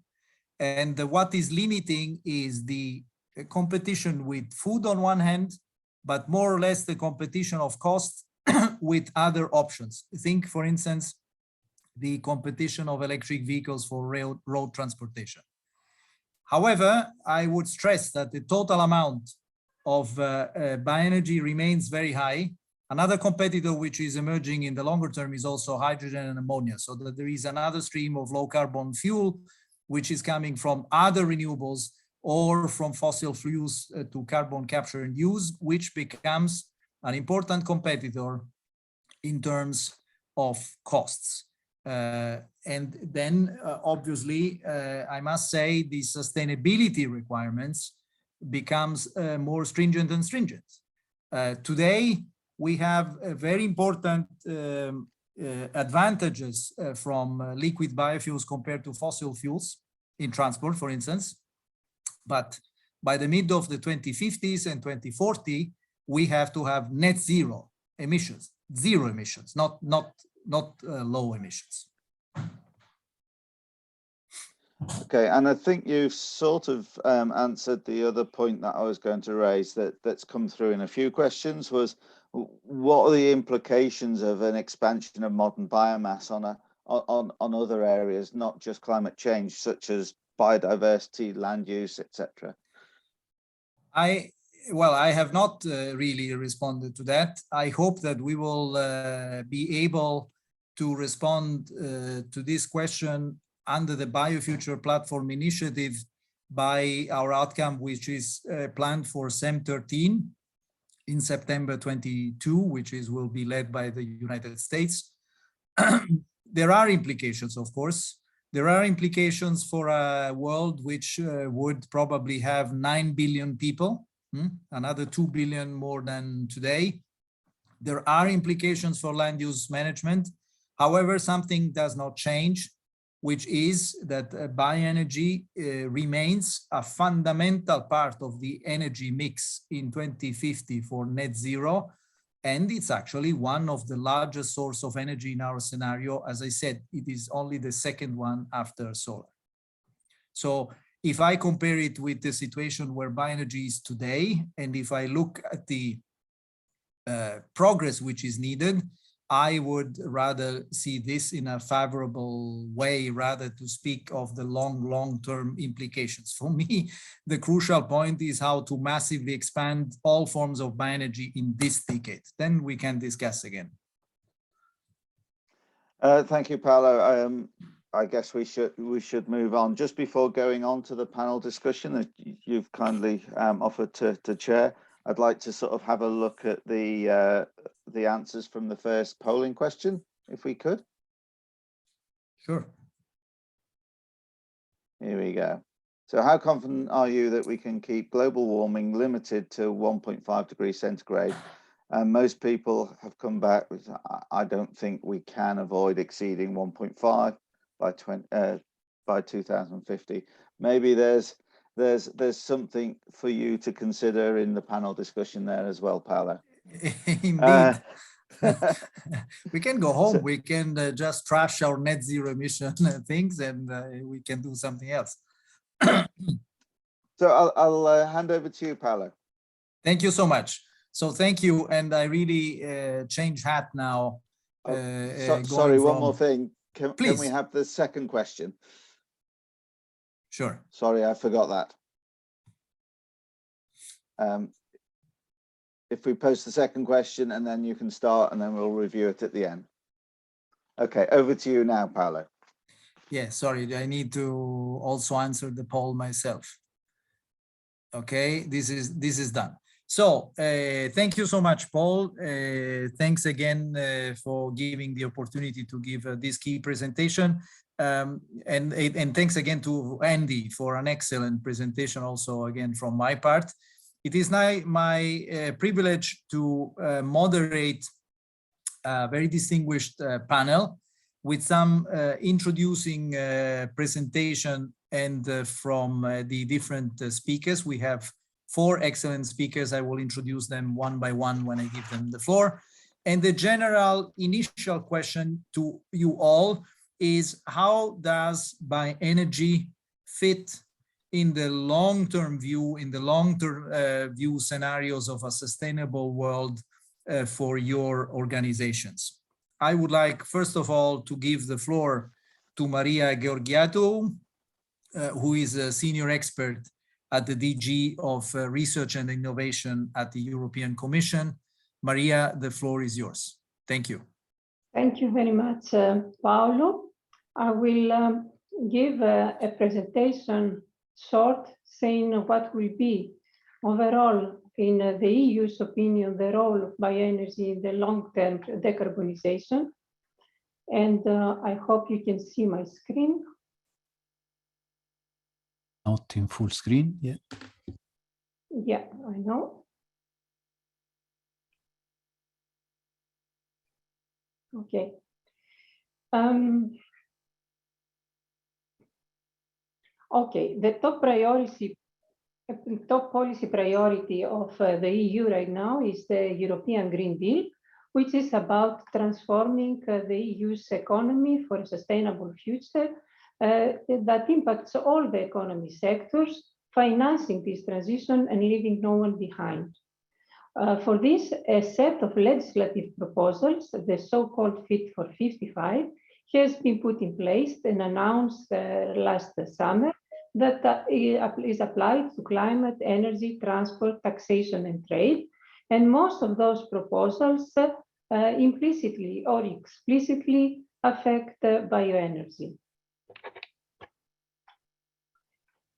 And what is limiting is the competition with food on one hand, but more or less the competition of cost with other options. Think, for instance, the competition of electric vehicles for road transportation. However, I would stress that the total amount of bioenergy remains very high. Another competitor which is emerging in the longer term is also hydrogen and ammonia, so that there is another stream of low carbon fuel which is coming from other renewables or from fossil fuels to carbon capture and use, which becomes an important competitor in terms of costs. And then obviously, I must say the sustainability requirements becomes more stringent and stringent. Today, we have very important advantages from liquid biofuels compared to fossil fuels in transport, for instance. But by the mid of the 2050s and 2040, we have to have net zero emissions, zero emissions, not low emissions. Okay, and I think you've sort of answered the other point that I was going to raise that's come through in a few questions, was what are the implications of an expansion of modern biomass on other areas, not just climate change, such as biodiversity, land use, etc.? I have not really responded to that. I hope that we will be able to respond to this question under the BioFuture platform initiative by our outcome, which is planned for SEM 13 in September 22, which will be led by the United States. There are implications, of course. There are implications for a world which would probably have 9 billion people, another 2 billion more than today. There are implications for land use management. However, something does not change. which is that bioenergy remains a fundamental part of the energy mix in 2050 for net zero. And it's actually one of the largest source of energy in our scenario. As I said, it is only the second one after solar. So if I compare it with the situation where bioenergy is today, and if I look at the progress which is needed, I would rather see this in a favorable way rather to speak of the long-term implications. For me, the crucial point is how to massively expand all forms of bioenergy in this decade. Then we can discuss again. Thank you, Paolo. I guess we should move on. Just before going on to the panel discussion that you've kindly offered to chair, I'd like to sort of have a look at the answers from the first polling question, if we could. Sure. Here we go. So how confident are you that we can keep global warming limited to 1.5 degrees centigrade? And most people have come back with, I don't think we can avoid exceeding 1.5 by 2050. Maybe there's something for you to consider in the panel discussion there as well, Paolo. Indeed. We can go home. We can just trash our net zero emission things, and we can do something else. So I'll hand over to you, Paolo. Thank you so much. So thank you, and I really change hat now. Sorry, one more thing. Can we have the second question? Sure. Sorry, I forgot that. If we post the second question and then you can start and then we'll review it at the end. Okay, over to you now, Paolo. Yeah, sorry, I need to also answer the poll myself. Okay, this is done. So thank you so much, Paul. Thanks again for giving the opportunity to give this key presentation. And thanks again to Andy for an excellent presentation also again from my part. It is now my privilege to moderate a very distinguished panel with some introducing presentation and from the different speakers. We have 4 excellent speakers. I will introduce them one by one when I give them the floor. And the general initial question to you all is, how does bioenergy fit in the long-term view, in the long-term view scenarios of a sustainable world for your organizations? I would like, first of all, to give the floor to Maria Georgiatou, who is a senior expert at the DG of Research and Innovation at the European Commission. Maria, the floor is yours. Thank you. Thank you very much, Paolo. I will give a presentation short saying what will be overall, in the EU's opinion, the role of bioenergy in the long-term decarbonization. And I hope you can see my screen. Not in full screen yet. Yeah, I know. Okay. Okay, the top policy priority of the EU right now is the European Green Deal, which is about transforming the EU's economy for a sustainable future that impacts all the economy sectors, financing this transition and leaving no one behind. For this, a set of legislative proposals, the so-called Fit for 55, has been put in place and announced last summer that is applied to climate, energy, transport, taxation, and trade. And most of those proposals implicitly or explicitly affect bioenergy.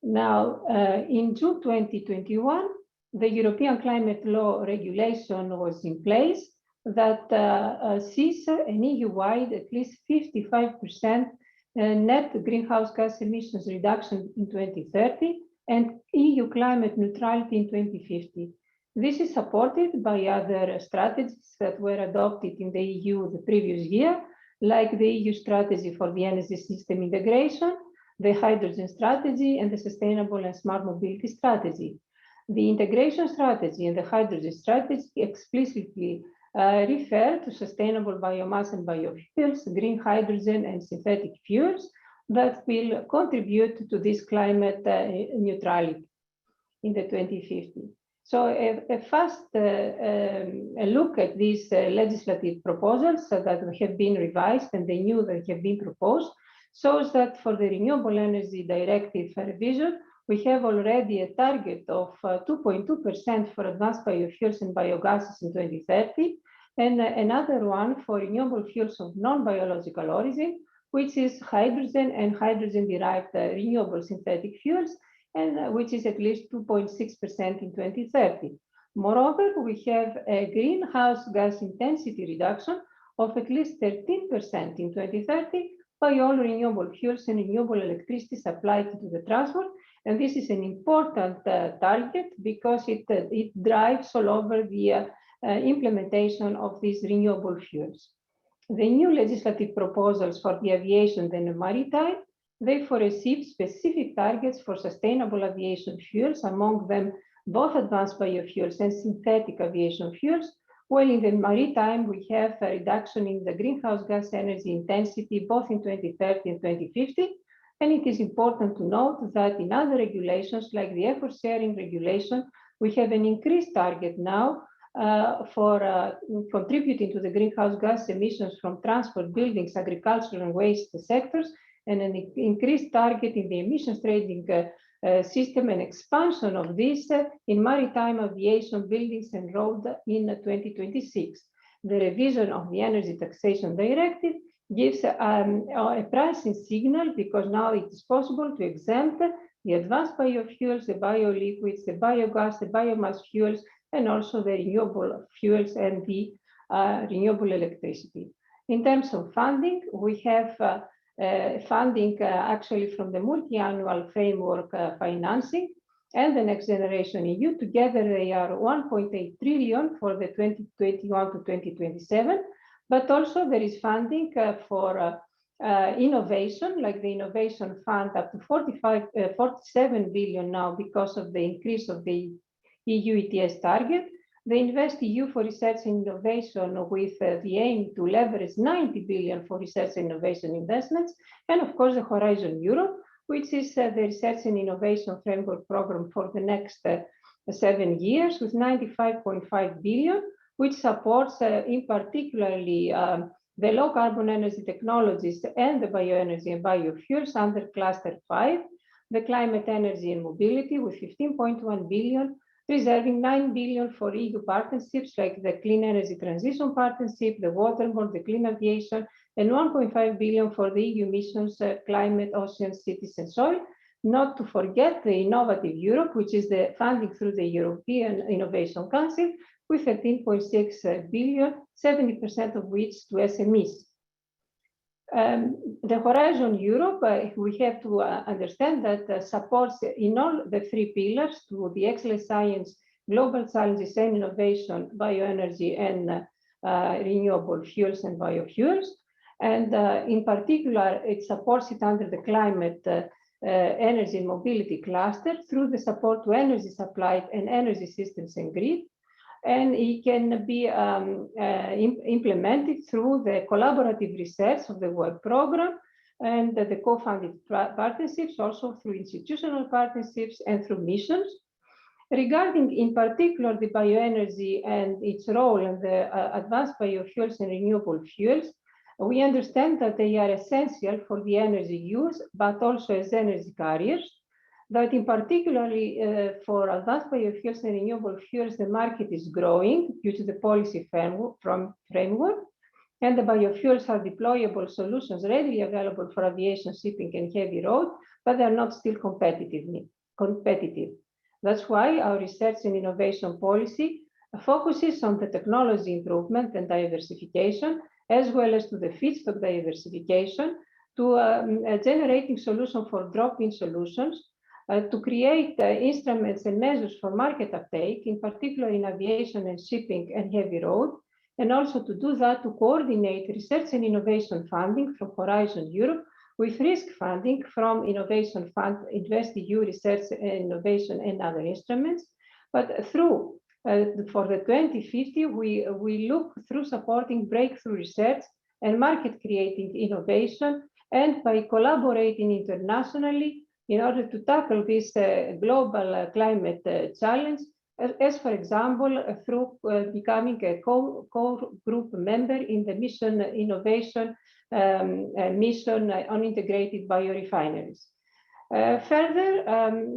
Now, in June 2021, the European Climate Law regulation was in place that sees an EU-wide at least 55% net greenhouse gas emissions reduction in 2030 and EU climate neutrality in 2050. This is supported by other strategies that were adopted in the EU the previous year, like the EU strategy for the energy system integration, the hydrogen strategy, and the sustainable and smart mobility strategy. The integration strategy and the hydrogen strategy explicitly refer to sustainable biomass and biofuels, green hydrogen, and synthetic fuels that will contribute to this climate neutrality in the 2050. So a fast look at these legislative proposals that have been revised and the new that have been proposed shows that for the Renewable Energy Directive revision, we have already a target of 2.2% for advanced biofuels and biogases in 2030, and another one for renewable fuels of non-biological origin, which is hydrogen and hydrogen-derived renewable synthetic fuels, and which is at least 2.6% in 2030. Moreover, we have a greenhouse gas intensity reduction of at least 13% in 2030 by all renewable fuels and renewable electricity supplied to the transport. And this is an important target because it drives all over the implementation of these renewable fuels. The new legislative proposals for the aviation and the maritime, they foresee specific targets for sustainable aviation fuels, among them both advanced biofuels and synthetic aviation fuels, while in the maritime we have a reduction in the greenhouse gas energy intensity both in 2030 and 2050. And it is important to note that in other regulations, like the effort sharing regulation, we have an increased target now for contributing to the greenhouse gas emissions from transport, buildings, agriculture, and waste sectors, and an increased target in the emissions trading system and expansion of this in maritime, aviation, buildings, and road in 2026. The revision of the Energy Taxation Directive gives a pricing signal because now it is possible to exempt the advanced biofuels, the bioliquids, the biogas, the biomass fuels, and also the renewable fuels and the renewable electricity. In terms of funding, we have funding actually from the multi-annual framework financing and the Next Generation EU. Together, they are 1.8 trillion for the 2021 to 2027. But also there is funding for innovation, like the Innovation Fund, up to 47 billion now because of the increase of the EU ETS target. The Invest EU for Research and Innovation with the aim to leverage 90 billion for research and innovation investments. And of course, the Horizon Europe, which is the Research and Innovation Framework Program for the next 7 years with 95.5 billion, which supports in particularly the low carbon energy technologies and the bioenergy and biofuels under Cluster 5, the climate, energy and mobility with 15.1 billion, reserving 9 billion for EU partnerships like the Clean Energy Transition Partnership, the Waterborne, the Clean Aviation, and 1.5 billion for the EU missions, climate, oceans, cities and soil. Not to forget the Innovative Europe, which is the funding through the European Innovation Council, with 13.6 billion, 70% of which to SMEs. The Horizon Europe, we have to understand that supports in all the 3 pillars to the excellent science, global challenges and innovation, bioenergy and renewable fuels and biofuels. And in particular, it supports it under the climate, energy and mobility cluster through the support to energy supply and energy systems and grid. And it can be implemented through the collaborative research of the work program and the co-funded partnerships, also through institutional partnerships and through missions. Regarding in particular the bioenergy and its role in the advanced biofuels and renewable fuels, we understand that they are essential for the energy use, but also as energy carriers. That in particularly for advanced biofuels and renewable fuels, the market is growing due to the policy framework, and the biofuels are deployable solutions readily available for aviation, shipping, and heavy road, but they are not still competitive. That's why our research and innovation policy focuses on the technology improvement and diversification, as well as to the feedstock diversification, to generating solutions for drop-in solutions, to create instruments and measures for market uptake, in particular in aviation and shipping and heavy road, and also to do that, to coordinate research and innovation funding from Horizon Europe with risk funding from Innovation Fund, InvestEU, Research and Innovation, and other instruments. But through, for the 2050, we look through supporting breakthrough research and market creating innovation, and by collaborating internationally in order to tackle this global climate challenge, as for example, through becoming a core group member in the Mission Innovation mission on integrated biorefineries. Further,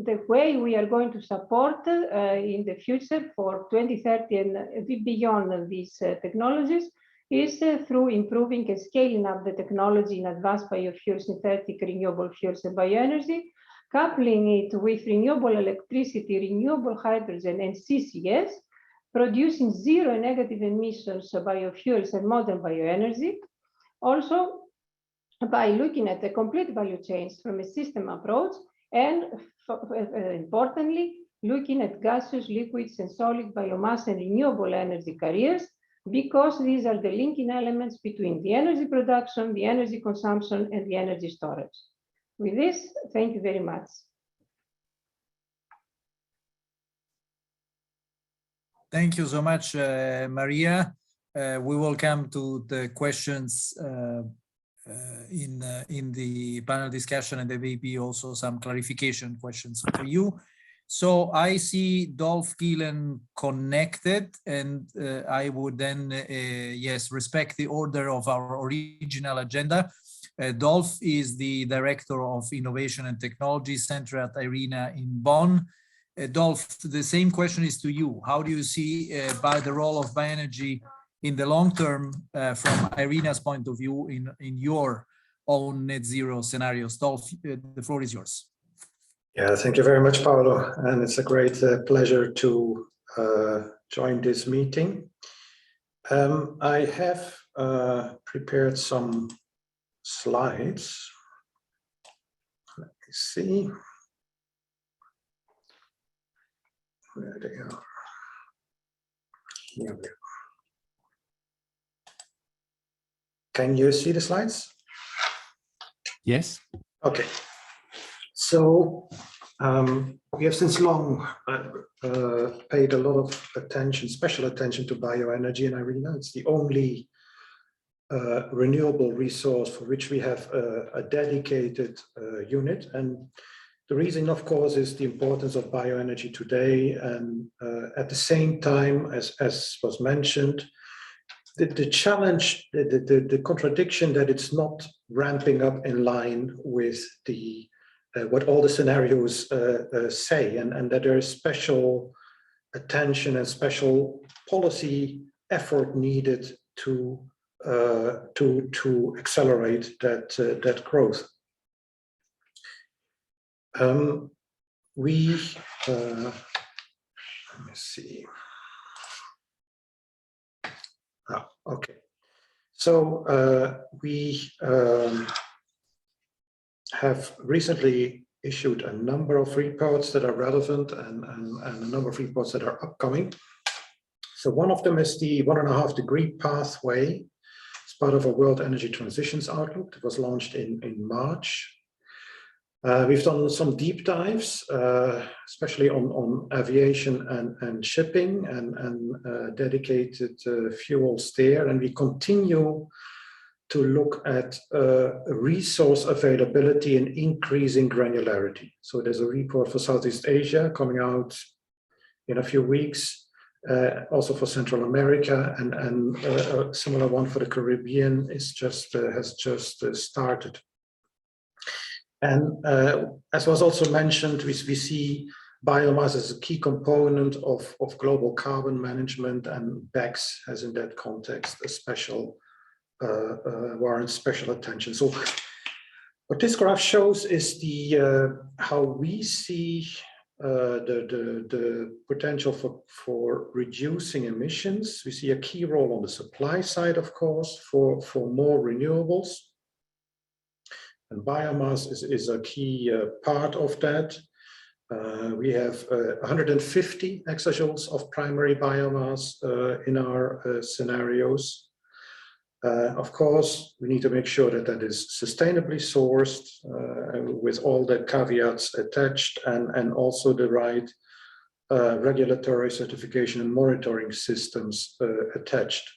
the way we are going to support in the future for 2030 and beyond these technologies is through improving and scaling up the technology in advanced biofuels, synthetic renewable fuels, and bioenergy, coupling it with renewable electricity, renewable hydrogen, and CCS, producing zero negative emissions biofuels and modern bioenergy. Also, by looking at the complete value chains from a system approach, and importantly, looking at gaseous, liquids, and solid biomass and renewable energy carriers, because these are the linking elements between the energy production, the energy consumption, and the energy storage. With this, thank you very much. Thank you so much, Maria. We will come to the questions in the panel discussion, and there may be also some clarification questions for you. So I see Dolph Keelan connected, and I would then, yes, respect the order of our original agenda. Dolph is the Director of Innovation and Technology Center at IRENA in Bonn. Dolph, the same question is to you. How do you see by the role of bioenergy in the long term from IRENA's point of view in your own net zero scenarios? Dolph, the floor is yours. Yeah, thank you very much, Paolo. And it's a great pleasure to join this meeting. I have prepared some slides. Let me see where they are. Here we go. Can you see the slides? Yes. Okay. So we have since long paid a lot of attention, special attention to bioenergy in IRENA. It's the only renewable resource for which we have a dedicated unit. And the reason, of course, is the importance of bioenergy today. And at the same time, as was mentioned, the challenge, the contradiction that it's not ramping up in line with the what all the scenarios say, and that there is special attention and special policy effort needed to accelerate that growth. Let me see. Okay. So we have recently issued a number of reports that are relevant and a number of reports that are upcoming. So one of them is the 1.5 degree pathway. It's part of a World Energy Transitions Outlook that was launched in March. We've done some deep dives, especially on aviation and shipping and dedicated fuels there. And we continue to look at resource availability and increasing granularity. So there's a report for Southeast Asia coming out in a few weeks, also for Central America, and a similar one for the Caribbean is has just started. And as was also mentioned, we see biomass as a key component of global carbon management, and BECCS has in that context a special warrants special attention. So what this graph shows is the how we see the potential for reducing emissions. We see a key role on the supply side, of course, for more renewables. And biomass is a key part of that. We have 150 exajoules of primary biomass in our scenarios. Of course, we need to make sure that that is sustainably sourced with all the caveats attached and also the right regulatory certification and monitoring systems attached.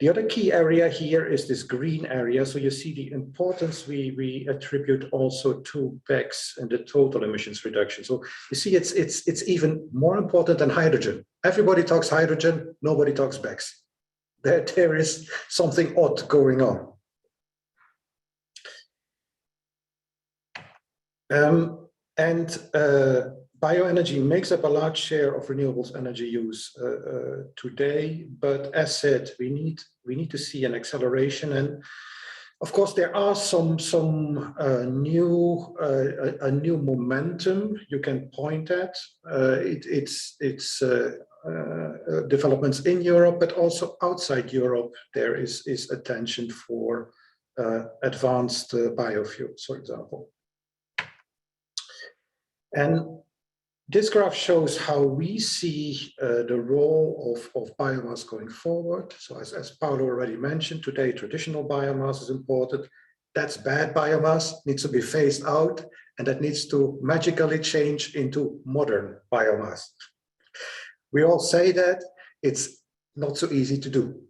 The other key area here is this green area. So you see the importance we attribute also to BECCS and the total emissions reduction. So you see it's even more important than hydrogen. Everybody talks hydrogen, nobody talks BECCS. There is something odd going on. Bioenergy makes up a large share of renewables energy use today, but as said, we need to see an acceleration. And of course, there are some new momentum you can point at. It's developments in Europe, but also outside Europe. There is attention for advanced biofuels, for example. And this graph shows how we see the role of biomass going forward. So as Paulo already mentioned, today traditional biomass is important. That's bad biomass, needs to be phased out, and that needs to magically change into modern biomass. We all say that, it's not so easy to do.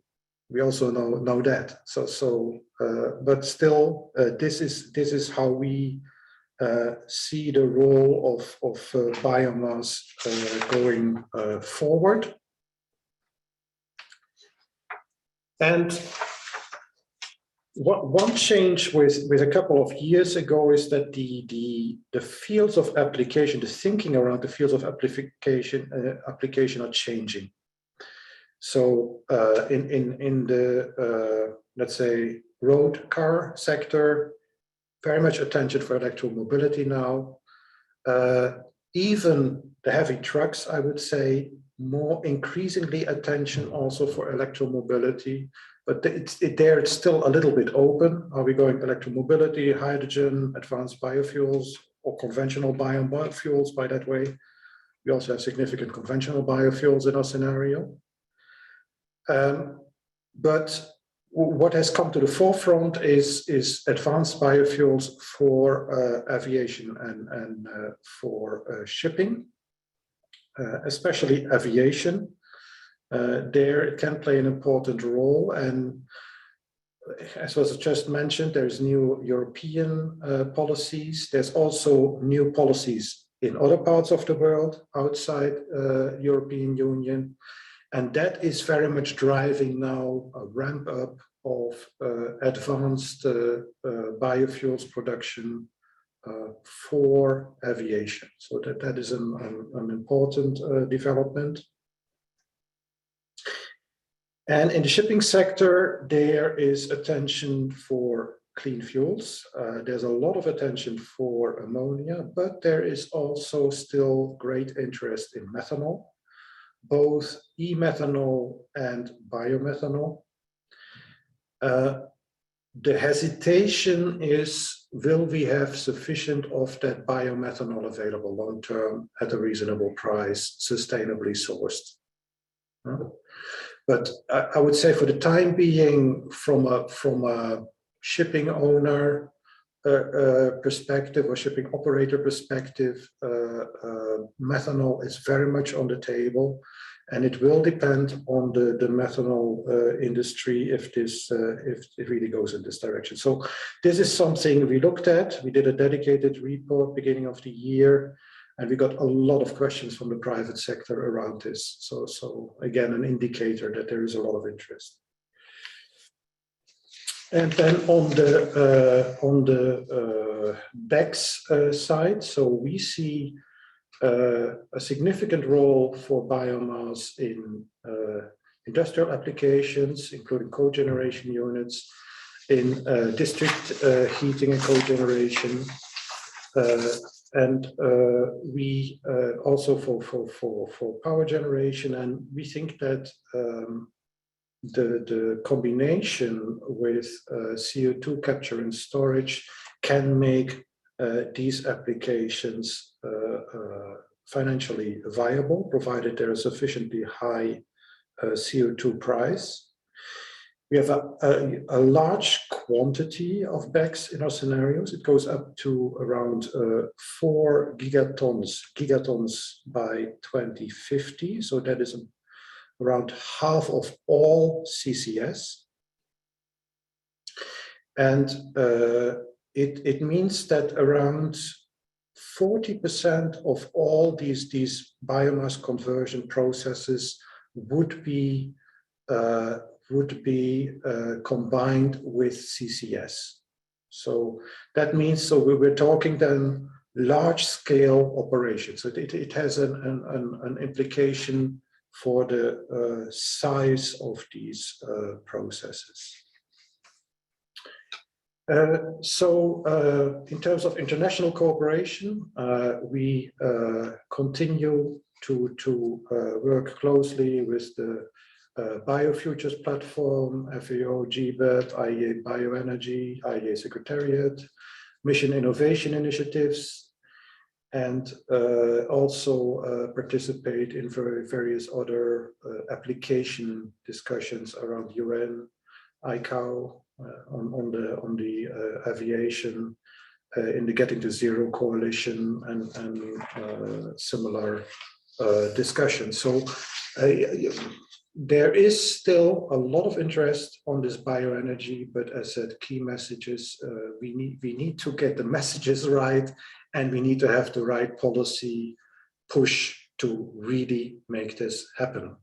We also know that. But still, this is how we see the role of biomass going forward. And one change with a couple of years ago is that the fields of application, the thinking around the fields of application are changing. So in the let's say road car sector, very much attention for electromobility now. Even the heavy trucks, I would say, more increasingly attention also for electromobility. But there it's still a little bit open. Are we going electromobility, hydrogen, advanced biofuels, or conventional biofuels by that way? We also have significant conventional biofuels in our scenario. But what has come to the forefront is advanced biofuels for aviation and for shipping, especially aviation. There it can play an important role, and as was just mentioned, there's new European policies. There's also new policies in other parts of the world outside European Union. And that is very much driving now a ramp up of advanced biofuels production for aviation. So that is an important development. And in the shipping sector, there is attention for clean fuels. There's a lot of attention for ammonia, but there is also still great interest in methanol, both e-methanol and biomethanol. The hesitation is, will we have sufficient of that biomethanol available long-term at a reasonable price, sustainably sourced? But I would say for the time being, from a shipping owner perspective or shipping operator perspective, methanol is very much on the table, and it will depend on the methanol industry if it really goes in this direction. So this is something we looked at. We did a dedicated report beginning of the year, and we got a lot of questions from the private sector around this. So again, an indicator that there is a lot of interest. And then on the BECCS side, so we see a significant role for biomass in industrial applications, including cogeneration units, in district heating and cogeneration, and we also for power generation. And we think that the combination with CO2 capture and storage can make these applications financially viable, provided there is sufficiently high CO2 price. We have a large quantity of BECCS in our scenarios. It goes up to around 4 gigatons by 2050. So that is around half of all CCS. And it means that around 40% of all these biomass conversion processes would be combined with CCS. So that means, we're talking then large-scale operations. So it has an implication for the size of these processes. In terms of international cooperation, we continue to work closely with the Biofutures platform, FAO, GBET, IEA Bioenergy, IEA Secretariat, Mission Innovation Initiatives, and also participate in various other application discussions around UN, ICAO, on the aviation, in the Getting to Zero coalition, and similar discussions. So there is still a lot of interest on this bioenergy, but as said, key messages, we need to get the messages right, and we need to have the right policy push to really make this happen.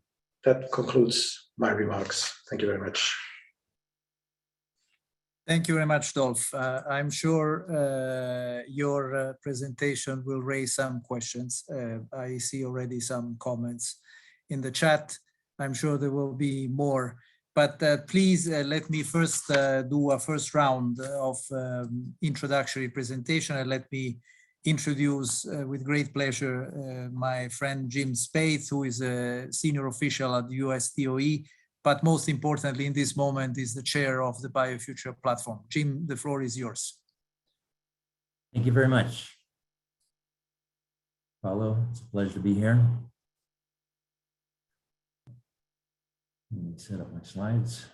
That concludes my remarks. Thank you very much. Thank you very much, Dolf. I'm sure your presentation will raise some questions. I see already some comments in the chat. I'm sure there will be more, but please let me first do a first round of introductory presentation, and let me introduce with great pleasure my friend Jim Spaeth, who is a senior official at the US DOE, but most importantly in this moment is the chair of the BioFuture platform. Jim, the floor is yours. Thank you very much, Paulo. It's a pleasure to be here. Let me set up my slides.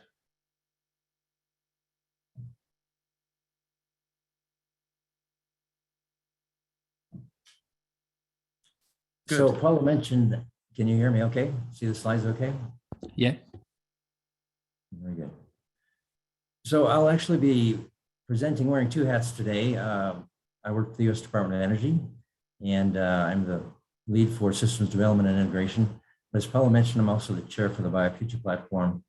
Good. So Paulo mentioned, can you hear me okay? See the slides okay? Yeah. Very good. So I'll actually be presenting wearing two hats today. I work for the U.S. Department of Energy, and I'm the lead for systems development and integration. But as Paulo mentioned, I'm also the chair for the BioFuture platform.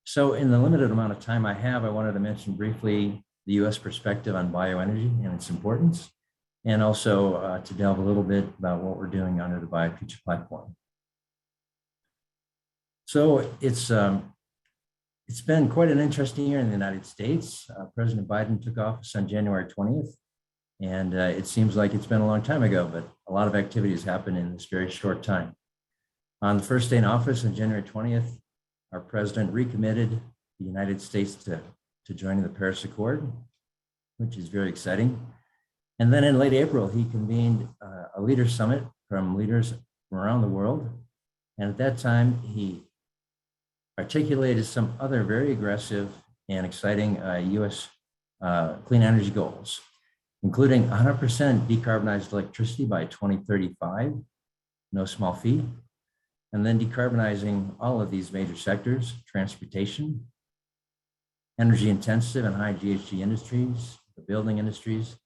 So in the limited amount of time I have, I wanted to mention briefly the U.S. perspective on bioenergy and its importance, and also to delve a little bit about what we're doing under the BioFuture platform. So it's been quite an interesting year in the United States. President Biden took office on January 20th, and it seems like it's been a long time ago, but a lot of activity has happened in this very short time. On the first day in office on January 20th, our president recommitted the United States to joining the Paris Accord, which is very exciting. And then in late April, he convened a leaders summit from leaders from around the world. And at that time, he articulated some other very aggressive and exciting US clean energy goals, including 100% decarbonized electricity by 2035, no small feat, and then decarbonizing all of these major sectors: transportation, energy intensive and high GHG industries, the building industries,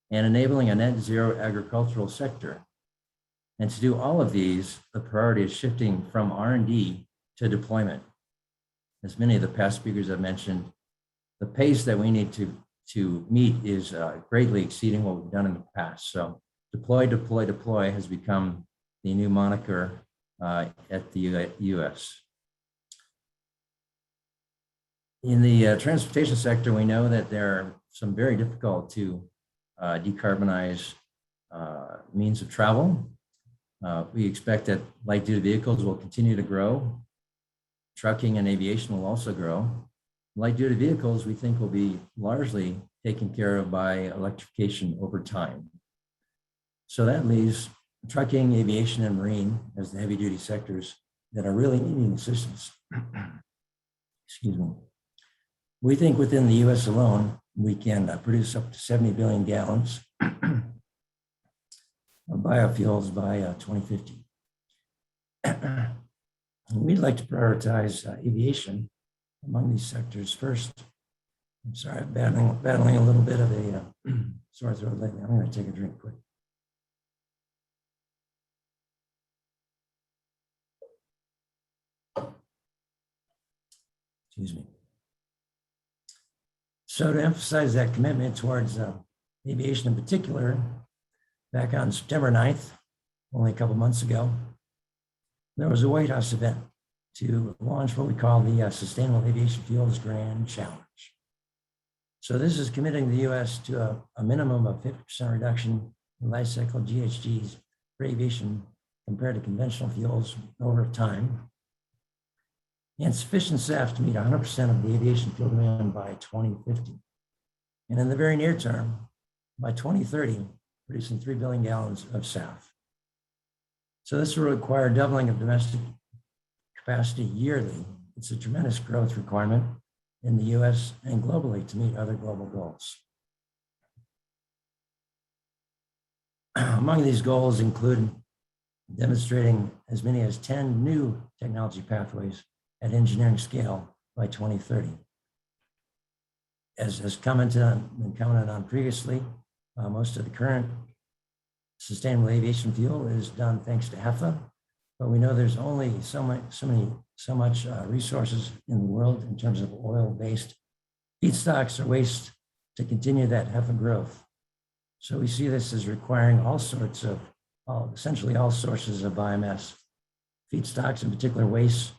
and enabling a net zero agricultural sector. And to do all of these, the priority is shifting from R&D to deployment. As many of the past speakers have mentioned, the pace that we need to meet is greatly exceeding what we've done in the past. So deploy, deploy, deploy has become the new moniker at the US. In the transportation sector, we know that there are some very difficult to decarbonize means of travel. We expect that light duty vehicles will continue to grow. Trucking and aviation will also grow. light duty vehicles, we think, will be largely taken care of by electrification over time. So that leaves trucking, aviation, and marine as the heavy duty sectors that are really needing assistance. Excuse me. We think within the US alone, we can produce up to 70 billion gallons of biofuels by 2050. We'd like to prioritize aviation among these sectors first. I'm sorry, I'm battling a little bit of a sore throat lately. I'm going to take a drink quick. Excuse me. So to emphasize that commitment towards aviation in particular, back on September 9th, only a couple months ago, there was a White House event to launch what we call the Sustainable Aviation Fuels Grand Challenge. So this is committing the US to a minimum of 50% reduction in life cycle GHGs for aviation compared to conventional fuels over time, and sufficient SAF to meet 100% of the aviation fuel demand by 2050. And in the very near term, by 2030, producing 3 billion gallons of SAF. So this will require doubling of domestic capacity yearly. It's a tremendous growth requirement in the US and globally to meet other global goals. Among these goals include demonstrating as many as 10 new technology pathways at engineering scale by 2030. As been commented on previously, most of the current sustainable aviation fuel is done thanks to HEFA, but we know there's only so much resources in the world in terms of oil-based feedstocks or waste to continue that HEFA growth. So we see this as requiring all sorts of, essentially all sources of biomass feedstocks, in particular waste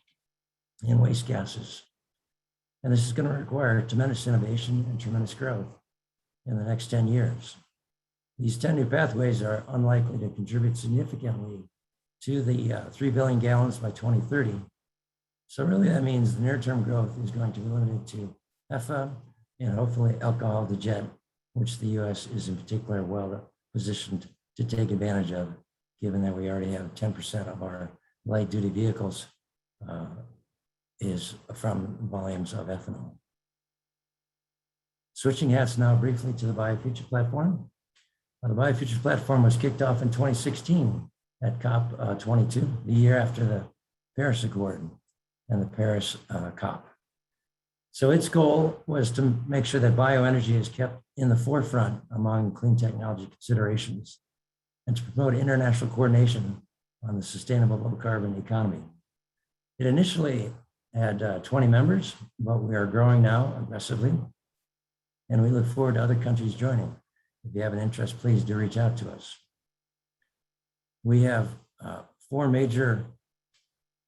and waste gases. And this is going to require tremendous innovation and tremendous growth in the next 10 years. These 10 new pathways are unlikely to contribute significantly to the 3 billion gallons by 2030. So really that means the near-term growth is going to be limited to HEFA and hopefully alcohol to jet, which the US is in particular well positioned to take advantage of, given that we already have 10% of our light duty vehicles is from volumes of ethanol. Switching hats now briefly to the BioFuture platform. The BioFuture platform was kicked off in 2016 at COP22, the year after the Paris Accord and the Paris COP. So its goal was to make sure that bioenergy is kept in the forefront among clean technology considerations and to promote international coordination on the sustainable low carbon economy. It initially had 20 members, but we are growing now aggressively, and we look forward to other countries joining. If you have an interest, please do reach out to us. We have 4 major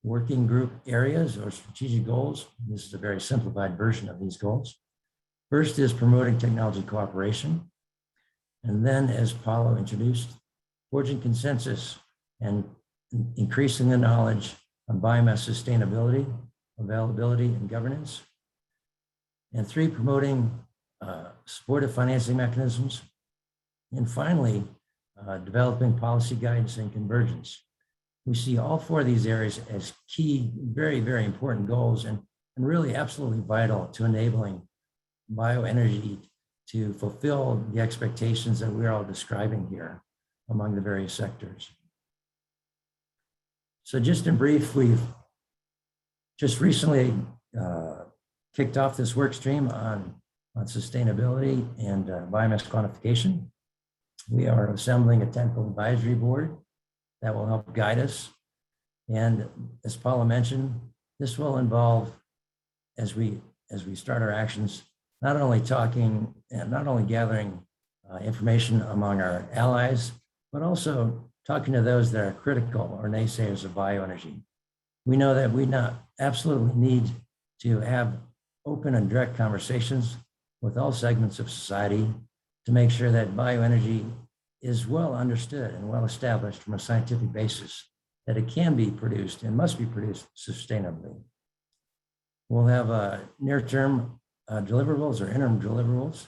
working group areas or strategic goals. This is a very simplified version of these goals. First is promoting technology cooperation. And then, as Paulo introduced, forging consensus and increasing the knowledge on biomass sustainability, availability, and governance. And 3, promoting supportive financing mechanisms. And finally, developing policy guidance and convergence. We see all 4 of these areas as key, very, very important goals and really absolutely vital to enabling bioenergy to fulfill the expectations that we're all describing here among the various sectors. So just in brief, we've just recently kicked off this work stream on sustainability and biomass quantification. We are assembling a technical advisory board that will help guide us. And as Paula mentioned, this will involve, as we start our actions, not only talking and not only gathering information among our allies, but also talking to those that are critical or naysayers of bioenergy. We know that we absolutely need to have open and direct conversations with all segments of society to make sure that bioenergy is well understood and well established from a scientific basis, that it can be produced and must be produced sustainably. We'll have near-term deliverables or interim deliverables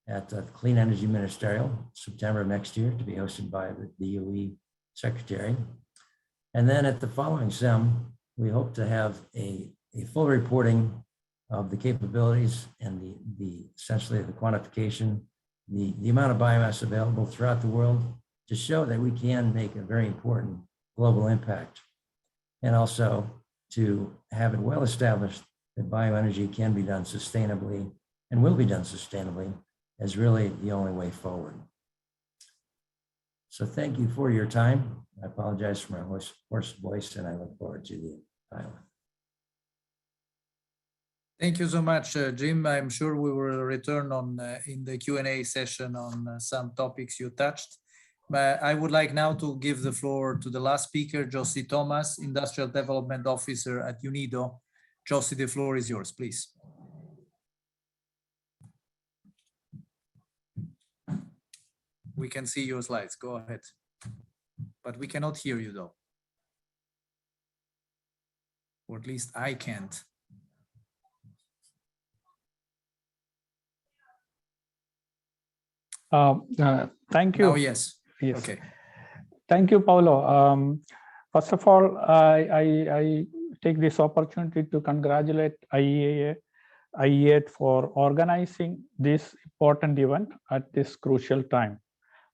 at the Clean Energy Ministerial, September of next year, to be hosted by the DOE Secretary. And then at the following SEM, we hope to have a full reporting of the capabilities and essentially the quantification, the amount of biomass available throughout the world to show that we can make a very important global impact. And also to have it well established that bioenergy can be done sustainably and will be done sustainably as really the only way forward. So thank you for your time. I apologize for my hoarse voice, and I look forward to the dialogue. Thank you so much, Jim. I'm sure we will return on in the Q&A session on some topics you touched. But I would like now to give the floor to the last speaker, Josie Thomas, Industrial Development Officer at UNIDO. Josie, the floor is yours, please. We can see your slides. Go ahead. But we cannot hear you though. Or at least I can't. Thank you. Oh, yes. Yes. Okay. Thank you, Paulo. First of all, I take this opportunity to congratulate IEA for organizing this important event at this crucial time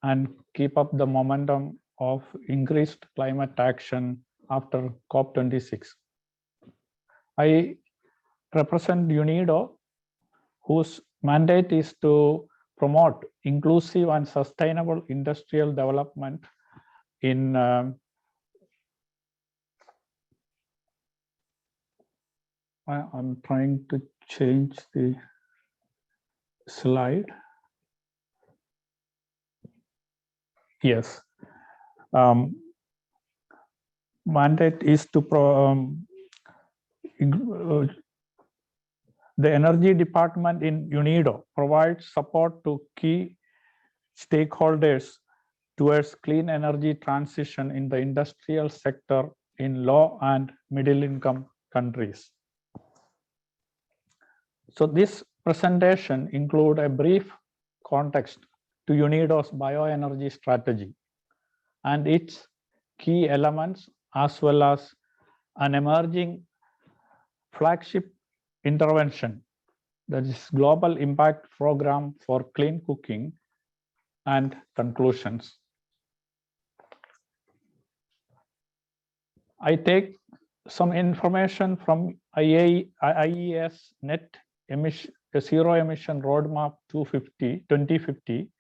and keep up the momentum of increased climate action after COP26. I represent UNIDO, whose mandate is to promote inclusive and sustainable industrial development in I'm trying to change the slide. Yes. Mandate is to the Energy Department in UNIDO provides support to key stakeholders towards clean energy transition in the industrial sector in low and middle income countries. So this presentation includes a brief context to UNIDO's bioenergy strategy and its key elements, as well as an emerging flagship intervention, that is Global Impact Program for Clean Cooking, and conclusions. I take some information from IEA's net emission, zero emission roadmap 2050.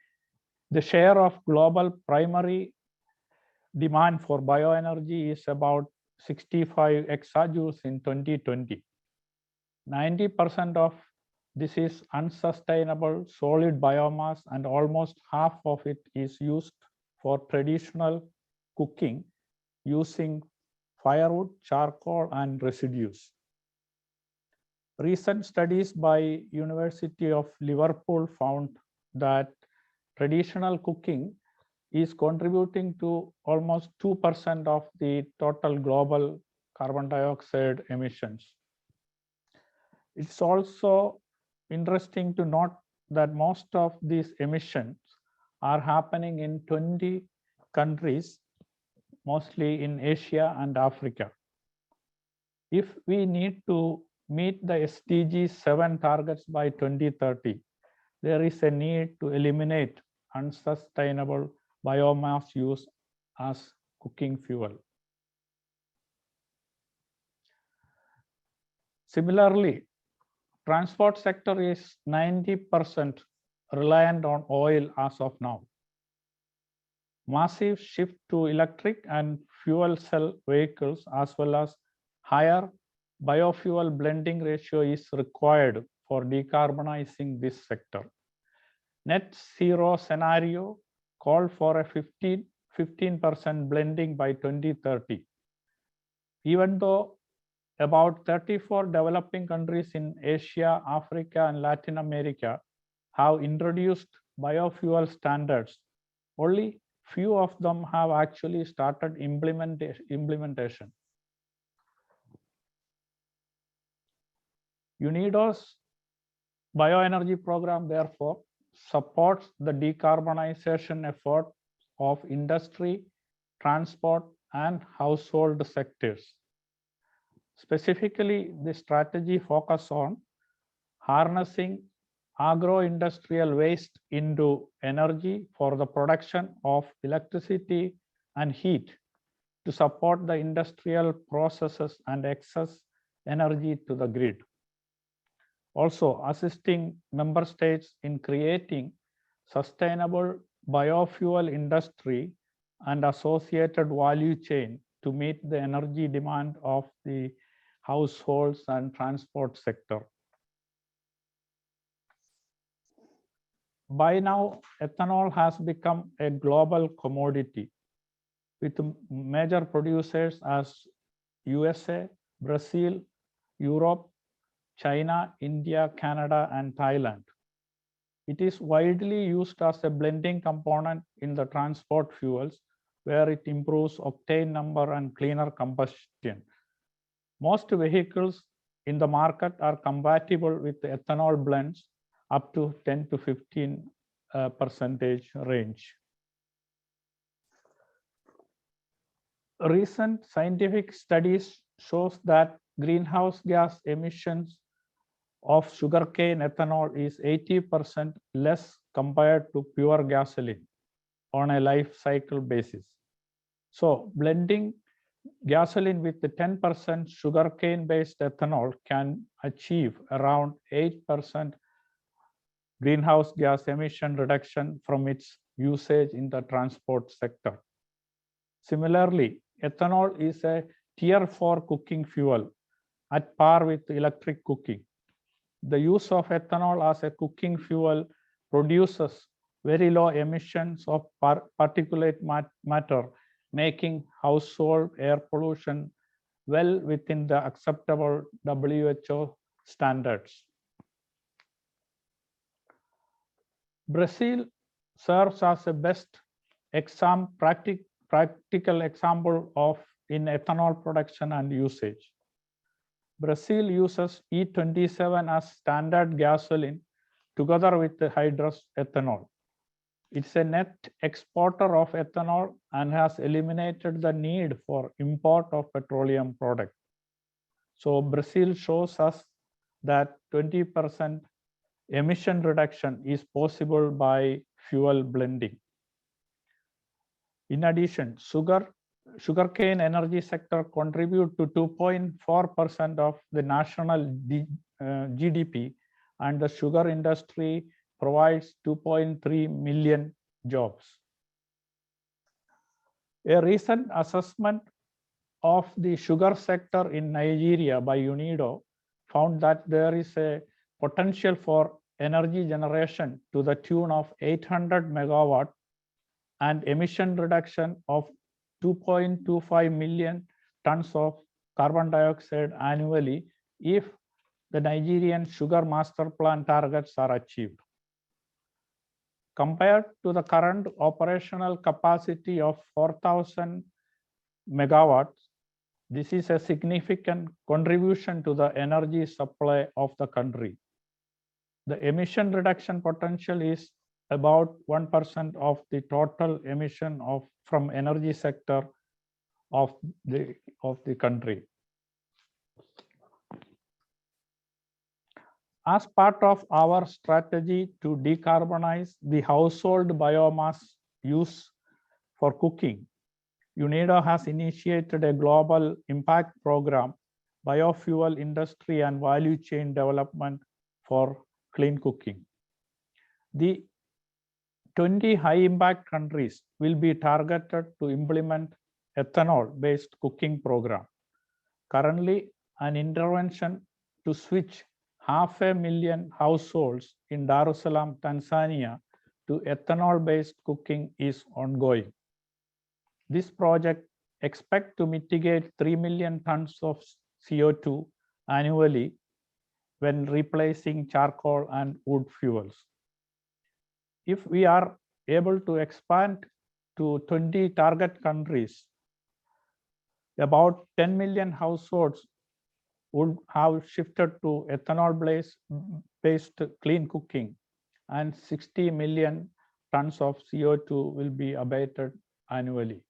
The share of global primary demand for bioenergy is about 65 exajoules in 2020. 90% of this is unsustainable solid biomass, and almost half of it is used for traditional cooking using firewood, charcoal, and residues. Recent studies by University of Liverpool found that traditional cooking is contributing to almost 2% of the total global carbon dioxide emissions. It's also interesting to note that most of these emissions are happening in 20 countries, mostly in Asia and Africa. If we need to meet the SDG 7 targets by 2030, there is a need to eliminate unsustainable biomass use as cooking fuel. Similarly, transport sector is 90% reliant on oil as of now. Massive shift to electric and fuel cell vehicles, as well as higher biofuel blending ratio, is required for decarbonizing this sector. Net zero scenario called for a 15% blending by 2030. Even though about 34 developing countries in Asia, Africa, and Latin America have introduced biofuel standards, only few of them have actually started implementation. UNIDO's bioenergy program, therefore, supports the decarbonization effort of industry, transport, and household sectors. Specifically, the strategy focuses on harnessing agro-industrial waste into energy for the production of electricity and heat to support the industrial processes and excess energy to the grid. Also, assisting member states in creating sustainable biofuel industry and associated value chain to meet the energy demand of the households and transport sector. By now, ethanol has become a global commodity with major producers as USA, Brazil, Europe, China, India, Canada, and Thailand. It is widely used as a blending component in the transport fuels, where it improves octane number and cleaner combustion. Most vehicles in the market are compatible with the ethanol blends up to 10 to 15% range. Recent scientific studies shows that greenhouse gas emissions of sugarcane ethanol is 80% less compared to pure gasoline on a life cycle basis. So blending gasoline with the 10% sugarcane based ethanol can achieve around 8% greenhouse gas emission reduction from its usage in the transport sector. Similarly, ethanol is a tier 4 cooking fuel at par with electric cooking. The use of ethanol as a cooking fuel produces very low emissions of particulate matter, making household air pollution well within the acceptable WHO standards. Brazil serves as a best practical example of in ethanol production and usage. Brazil uses E27 as standard gasoline together with the hydrous ethanol. It's a net exporter of ethanol and has eliminated the need for import of petroleum products. So Brazil shows us that 20% emission reduction is possible by fuel blending. In addition, sugarcane energy sector contribute to 2.4% of the national GDP, and the sugar industry provides 2.3 million jobs. A recent assessment of the sugar sector in Nigeria by UNIDO found that there is a potential for energy generation to the tune of 800 megawatt and emission reduction of 2.25 million tons of carbon dioxide annually if the Nigerian sugar master plan targets are achieved. Compared to the current operational capacity of 4,000 megawatts, this is a significant contribution to the energy supply of the country. The emission reduction potential is about 1% of the total emission from energy sector of the country. As part of our strategy to decarbonize the household biomass use for cooking, UNIDO has initiated a global impact program, Biofuel Industry and Value Chain Development for Clean Cooking. The 20 high-impact countries will be targeted to implement ethanol-based cooking program. Currently, an intervention to switch 500,000 households in Dar es Salaam, Tanzania, to ethanol-based cooking is ongoing. This project expects to mitigate 3 million tons of CO2 annually when replacing charcoal and wood fuels. If we are able to expand to 20 target countries, about 10 million households would have shifted to ethanol-based clean cooking, and 60 million tons of CO2 will be abated annually.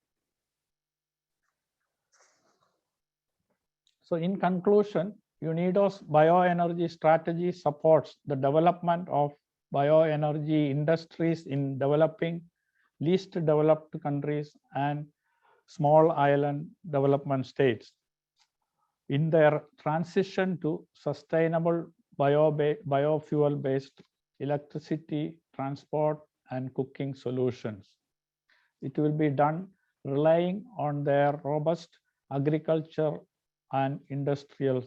So in conclusion, UNIDO's bioenergy strategy supports the development of bioenergy industries in developing, least developed countries and small island development states in their transition to sustainable biofuel-based electricity, transport, and cooking solutions. It will be done relying on their robust agriculture and industrial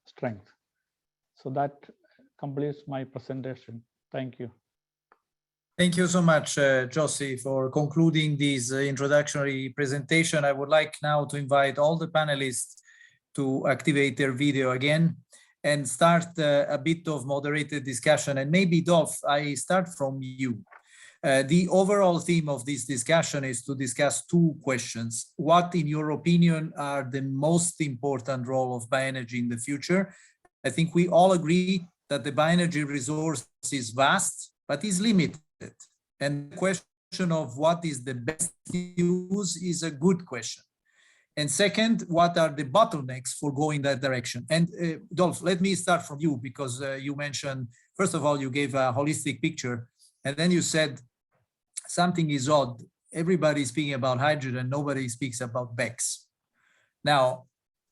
strength. So that completes my presentation. Thank you. Thank you so much, Josie, for concluding this introductory presentation. I would like now to invite all the panelists to activate their video again and start a bit of moderated discussion. And maybe, Dolph, I start from you. The overall theme of this discussion is to discuss two questions. What, in your opinion, are the most important role of bioenergy in the future? I think we all agree that the bioenergy resource is vast, but is limited. And the question of what is the best use is a good question. And second, what are the bottlenecks for going that direction? And Dolph, let me start from you, because you mentioned, first of all, you gave a holistic picture, and then you said something is odd. Everybody is speaking about hydrogen, nobody speaks about BECCS. Now,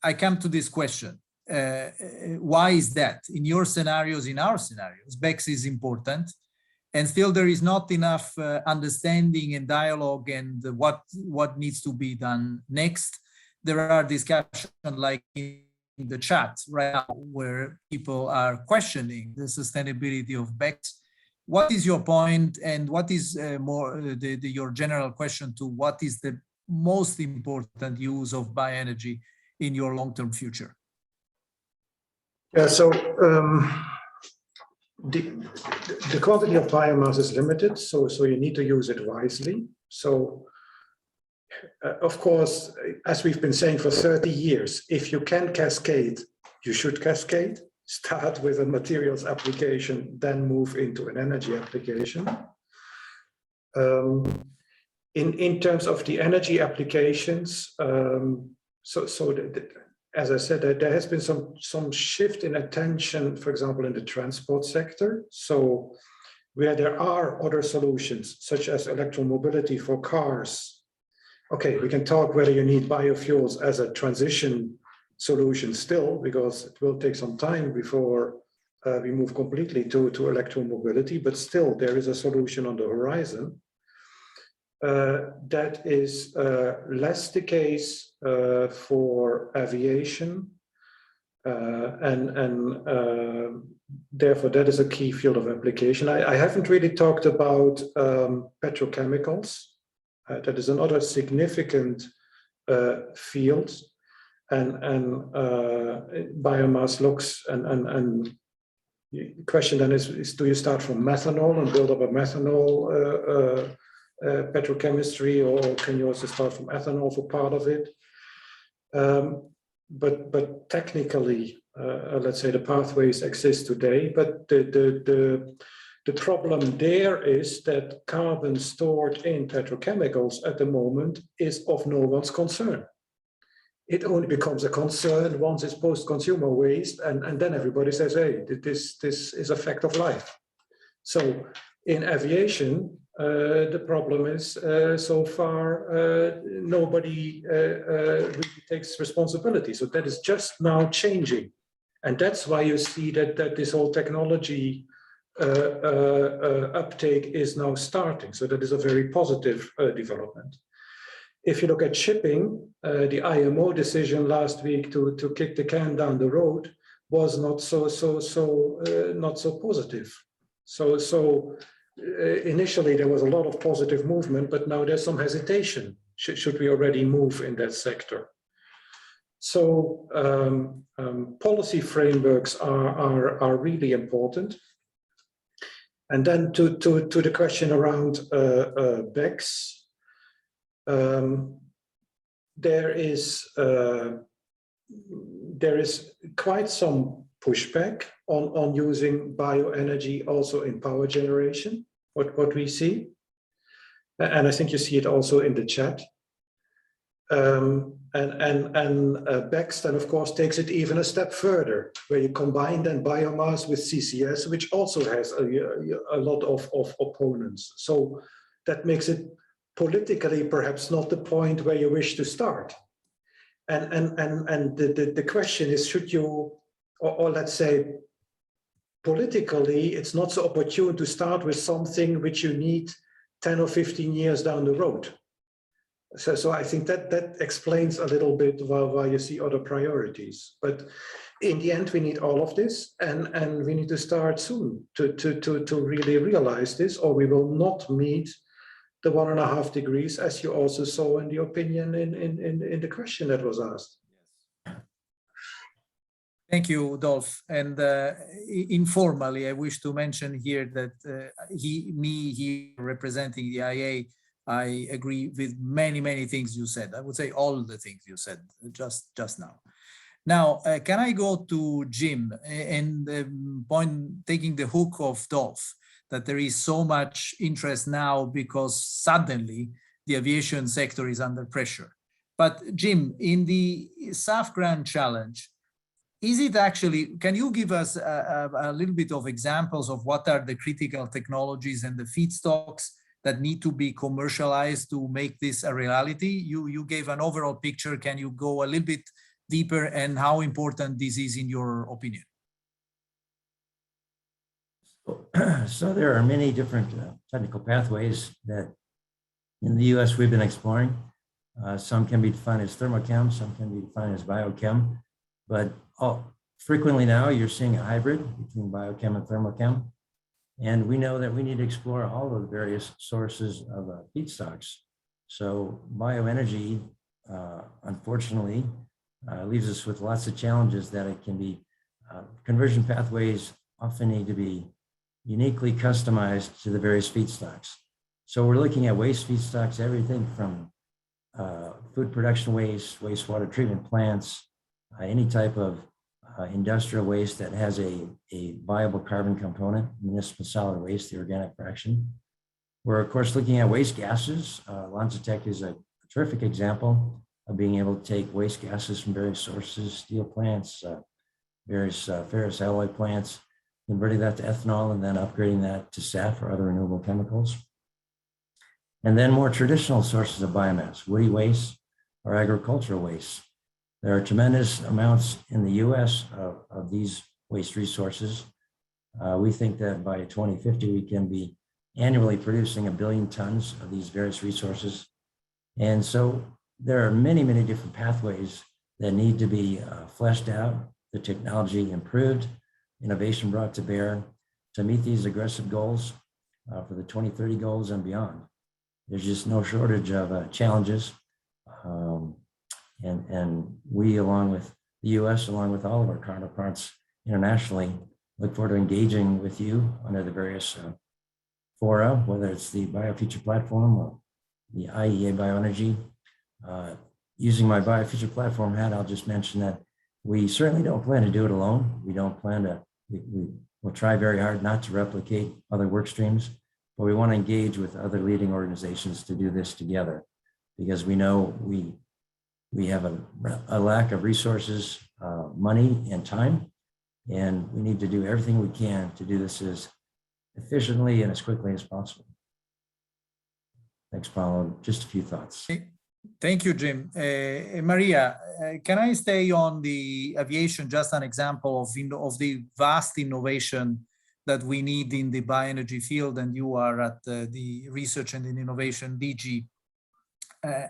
I come to this question. Why is that? In your scenarios, in our scenarios, BECCS is important, and still there is not enough understanding and dialogue and what needs to be done next. There are discussions like in the chat right now where people are questioning the sustainability of BECCS. What is your point, and what is your general question to what is the most important use of bioenergy in your long-term future? Yeah, so the quantity of biomass is limited, so you need to use it wisely. So, of course, as we've been saying for 30 years, if you can cascade, you should cascade. Start with a materials application, then move into an energy application. In terms of the energy applications, as I said, there has been some shift in attention, for example, in the transport sector. So where there are other solutions, such as electromobility for cars. Okay, we can talk whether you need biofuels as a transition solution still, because it will take some time before we move completely to electromobility, but still there is a solution on the horizon. That is less the case for aviation, and therefore that is a key field of application. I haven't really talked about petrochemicals. That is another significant field. And biomass looks, and the question then is do you start from methanol and build up a methanol petrochemistry, or can you also start from ethanol for part of it? But technically, let's say the pathways exist today, but the problem there is that carbon stored in petrochemicals at the moment is of no one's concern. It only becomes a concern once it's post-consumer waste, and then everybody says, hey, this is a fact of life. So in aviation, the problem is so far nobody really takes responsibility. So that is just now changing. And that's why you see that this whole technology uptake is now starting. So that is a very positive development. If you look at shipping, the IMO decision last week to kick the can down the road was not so positive. So initially there was a lot of positive movement, but now there's some hesitation. Should we already move in that sector? So policy frameworks are really important. And then to the question around BECCS. There is there is quite some pushback on using bioenergy also in power generation, what we see. And I think you see it also in the chat. BECCS then of course takes it even a step further, where you combine then biomass with CCS, which also has a lot of opponents. So that makes it politically perhaps not the point where you wish to start. And the question is, should you, or let's say politically, it's not so opportune to start with something which you need 10 or 15 years down the road. So I think that explains a little bit why you see other priorities. But in the end, we need all of this, and we need to start soon to really realize this, or we will not meet the 1.5 degrees, as you also saw in the opinion in the question that was asked. Thank you, Dolf. And informally, I wish to mention here that he representing the IA, I agree with many things you said. I would say all the things you said just now. Now, can I go to Jim and taking the hook of Dolf, that there is so much interest now because suddenly the aviation sector is under pressure. But Jim, in the SAF Grand Challenge, is it actually, can you give us a little bit of examples of what are the critical technologies and the feedstocks that need to be commercialized to make this a reality? You gave an overall picture. Can you go a little bit deeper and how important this is in your opinion? So there are many different technical pathways that in the US we've been exploring. Some can be defined as thermochem, some can be defined as biochem, but frequently now you're seeing a hybrid between biochem and thermochem. And we know that we need to explore all of the various sources of feedstocks. So bioenergy, unfortunately, leaves us with lots of challenges that it can be, conversion pathways often need to be uniquely customized to the various feedstocks. So we're looking at waste feedstocks, everything from food production waste, wastewater treatment plants, any type of industrial waste that has a viable carbon component, municipal solid waste, the organic fraction. We're of course looking at waste gases. LanzaTech is a terrific example of being able to take waste gases from various sources, steel plants, various ferrous alloy plants, converting that to ethanol and then upgrading that to SAF or other renewable chemicals. And then more traditional sources of biomass, woody waste or agricultural waste. There are tremendous amounts in the US of these waste resources. We think that by 2050, we can be annually producing 1 billion tons of these various resources. And so there are many different pathways that need to be fleshed out, the technology improved, innovation brought to bear to meet these aggressive goals for the 2030 goals and beyond. There's just no shortage of challenges. And we, along with the US, along with all of our counterparts internationally, look forward to engaging with you under the various fora, whether it's the BioFuture platform or the IEA Bioenergy. Using my BioFuture platform hat, I'll just mention that we certainly don't plan to do it alone. We don't plan to, we'll try very hard not to replicate other work streams, but we want to engage with other leading organizations to do this together, because we know we have a lack of resources, money and time, and we need to do everything we can to do this as efficiently and as quickly as possible. Thanks, Paulo. Just a few thoughts. Thank you, Jim. Maria, can I stay on the aviation, just an example of the vast innovation that we need in the bioenergy field, and you are at the Research and Innovation DG.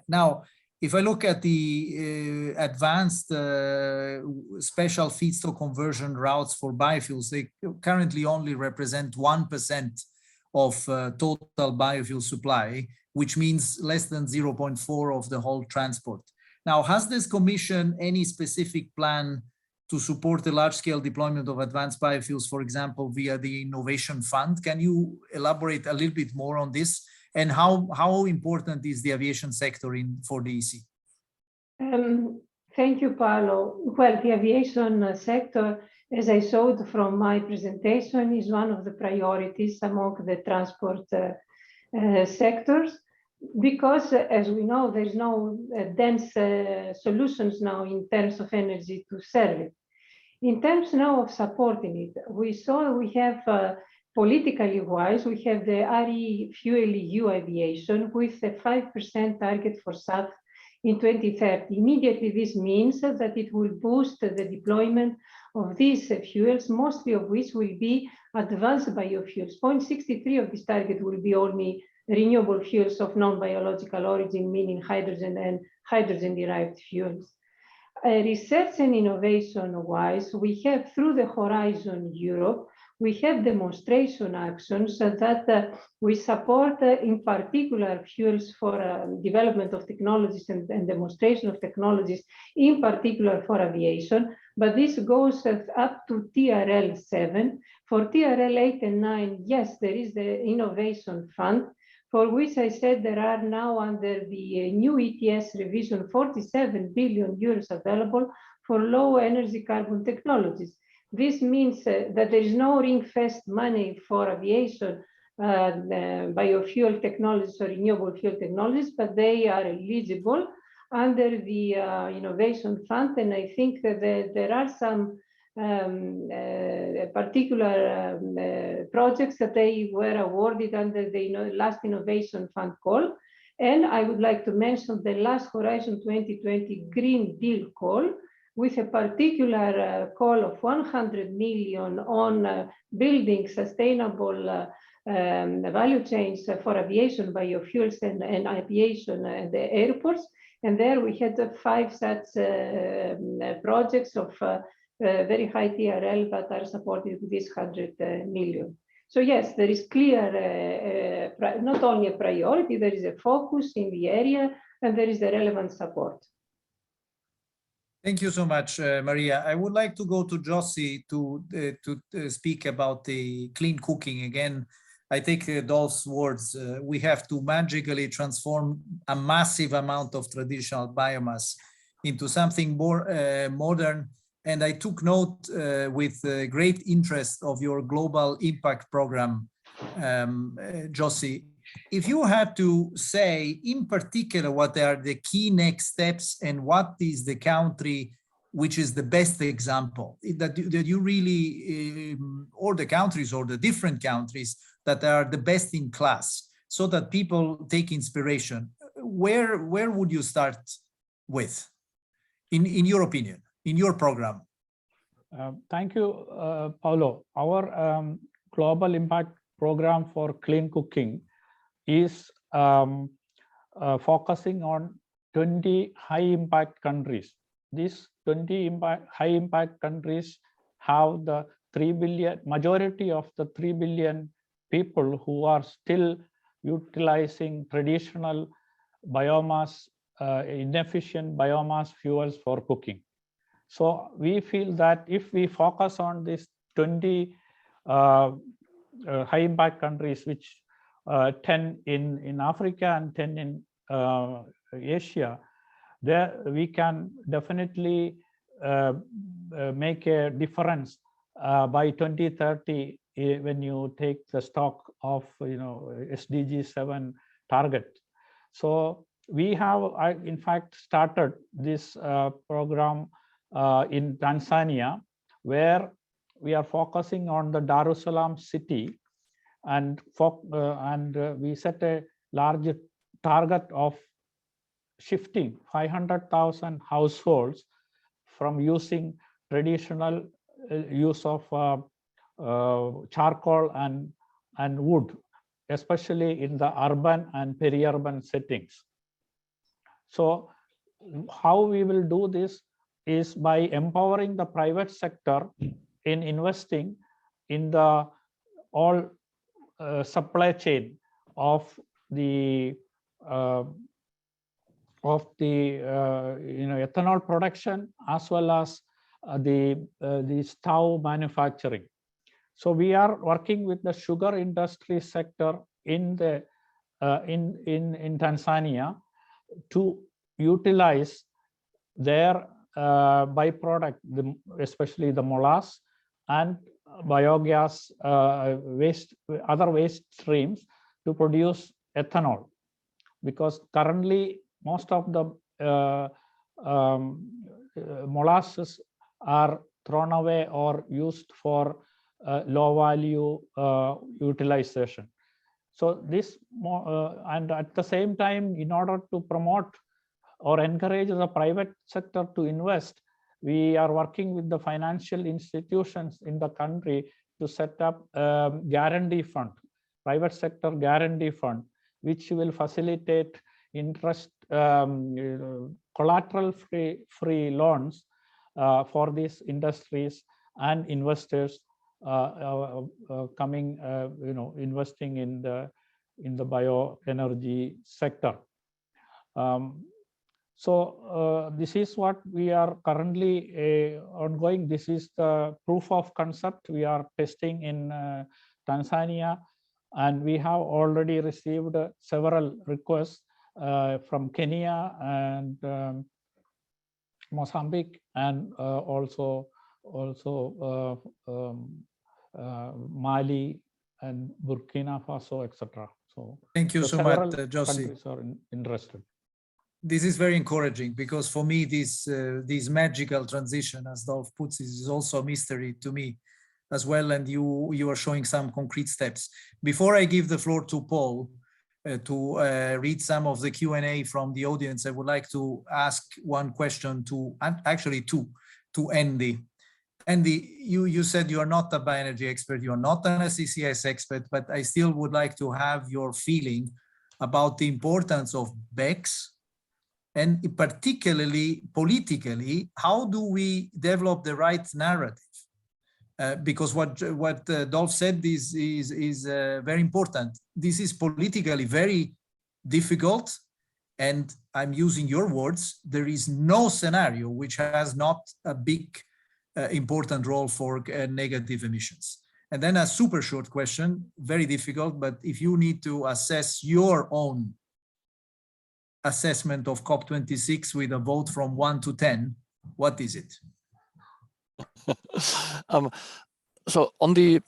Now, if I look at the advanced special feedstock conversion routes for biofuels, they currently only represent 1% of total biofuel supply, which means less than 0.4 of the whole transport. Now, has this commission any specific plan to support the large-scale deployment of advanced biofuels, for example, via the Innovation Fund? Can you elaborate a little bit more on this? And how important is the aviation sector for the EC? Thank you, Paolo. Well, the aviation sector, as I showed from my presentation, is one of the priorities among the transport sectors, because as we know, there's no dense solutions now in terms of energy to serve it. In terms now of supporting it, we have politically wise, we have the ReFuelEU aviation with a 5% target for SAF in 2030. Immediately, this means that it will boost the deployment of these fuels, mostly of which will be advanced biofuels. 0.63 of this target will be only renewable fuels of non-biological origin, meaning hydrogen and hydrogen-derived fuels. Research and innovation-wise, we have through the Horizon Europe, we have demonstration actions that we support in particular fuels for development of technologies and demonstration of technologies, in particular for aviation, but this goes up to TRL 7. For TRL 8 and 9, yes, there is the Innovation Fund, for which I said there are now under the new ETS revision 47 billion euros available for low energy carbon technologies. This means that there is no ring-fenced money for aviation, biofuel technologies or renewable fuel technologies, but they are eligible under the Innovation Fund. And I think that there are some particular projects that they were awarded under the last Innovation Fund call. And I would like to mention the last Horizon 2020 Green Deal call, with a particular call of 100 million on building sustainable value chains for aviation, biofuels, and aviation and the airports. And there we had 5 such projects of very high TRL that are supported with this 100 million. So yes, there is clear, not only a priority, there is a focus in the area, and there is the relevant support. Thank you so much, Maria. I would like to go to Josie to speak about the clean cooking again. I take Dolph's words. We have to magically transform a massive amount of traditional biomass into something more modern. And I took note with great interest of your global impact program, Josie. If you had to say in particular what are the key next steps and what is the country which is the best example that you really, or the countries or the different countries that are the best in class, so that people take inspiration, where would you start with, in your opinion, in your program? Thank you, Paulo. Our global impact program for clean cooking is focusing on 20 high impact countries. These 20 high impact countries have the 3 billion, majority of the 3 billion people who are still utilizing traditional biomass, inefficient biomass fuels for cooking. So we feel that if we focus on these 20 high impact countries, which 10 in Africa and 10 in Asia, there we can definitely make a difference by 2030 when you take the stock of SDG 7 target. So we have in fact started this program in Tanzania, where we are focusing on the Dar es Salaam city, and we set a large target of shifting 500,000 households from using traditional use of charcoal and wood, especially in the urban and peri-urban settings. So how we will do this is by empowering the private sector in investing in the all supply chain of the ethanol production, as well as the stove manufacturing. So we are working with the sugar industry sector in Tanzania to utilize their byproduct, especially the molasses and biogas waste, other waste streams to produce ethanol. Because currently most of the molasses are thrown away or used for low value utilization. So this and at the same time, in order to promote or encourage the private sector to invest, we are working with the financial institutions in the country to set up a guarantee fund, private sector guarantee fund, which will facilitate interest collateral free loans for these industries and investors coming, investing in the bioenergy sector. So this is what we are currently ongoing. This is the proof of concept we are testing in Tanzania, and we have already received several requests from Kenya and Mozambique, and also Mali and Burkina Faso, etc. So thank you so much, Josie. Countries are interested. This is very encouraging, because for me, this magical transition, as Dolph puts it, is also a mystery to me as well. And you are showing some concrete steps. Before I give the floor to Paul to read some of the Q&A from the audience, I would like to ask one question to, actually two, to Andy. Andy, you said you are not a bioenergy expert, you are not an CCS expert, but I still would like to have your feeling about the importance of BECCS, and particularly politically, how do we develop the right narrative? Because what Dolph said is very important. This is politically very difficult, and I'm using your words, there is no scenario which has not a big important role for negative emissions. And then a super short question, very difficult, but if you need to assess your own assessment of COP26 with a vote from 1 to 10, what is it? So on the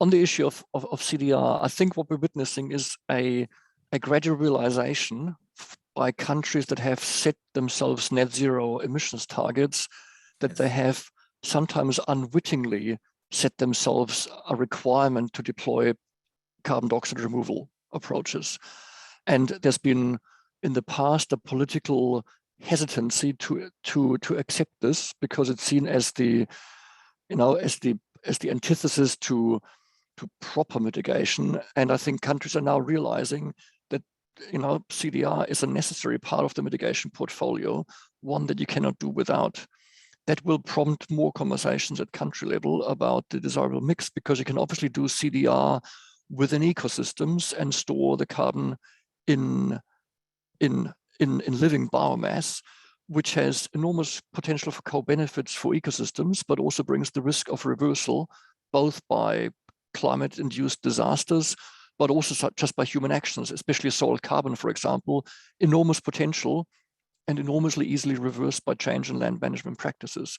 issue of CDR, I think what we're witnessing is a gradual realization by countries that have set themselves net zero emissions targets, that they have sometimes unwittingly set themselves a requirement to deploy carbon dioxide removal approaches. And there's been in the past a political hesitancy to accept this, because it's seen as the antithesis to proper mitigation. And I think countries are now realizing that CDR is a necessary part of the mitigation portfolio, one that you cannot do without. That will prompt more conversations at country level about the desirable mix, because you can obviously do CDR within ecosystems and store the carbon in living biomass, which has enormous potential for co-benefits for ecosystems, but also brings the risk of reversal, both by climate-induced disasters, but also just by human actions, especially soil carbon, for example, enormous potential and enormously easily reversed by change in land management practices.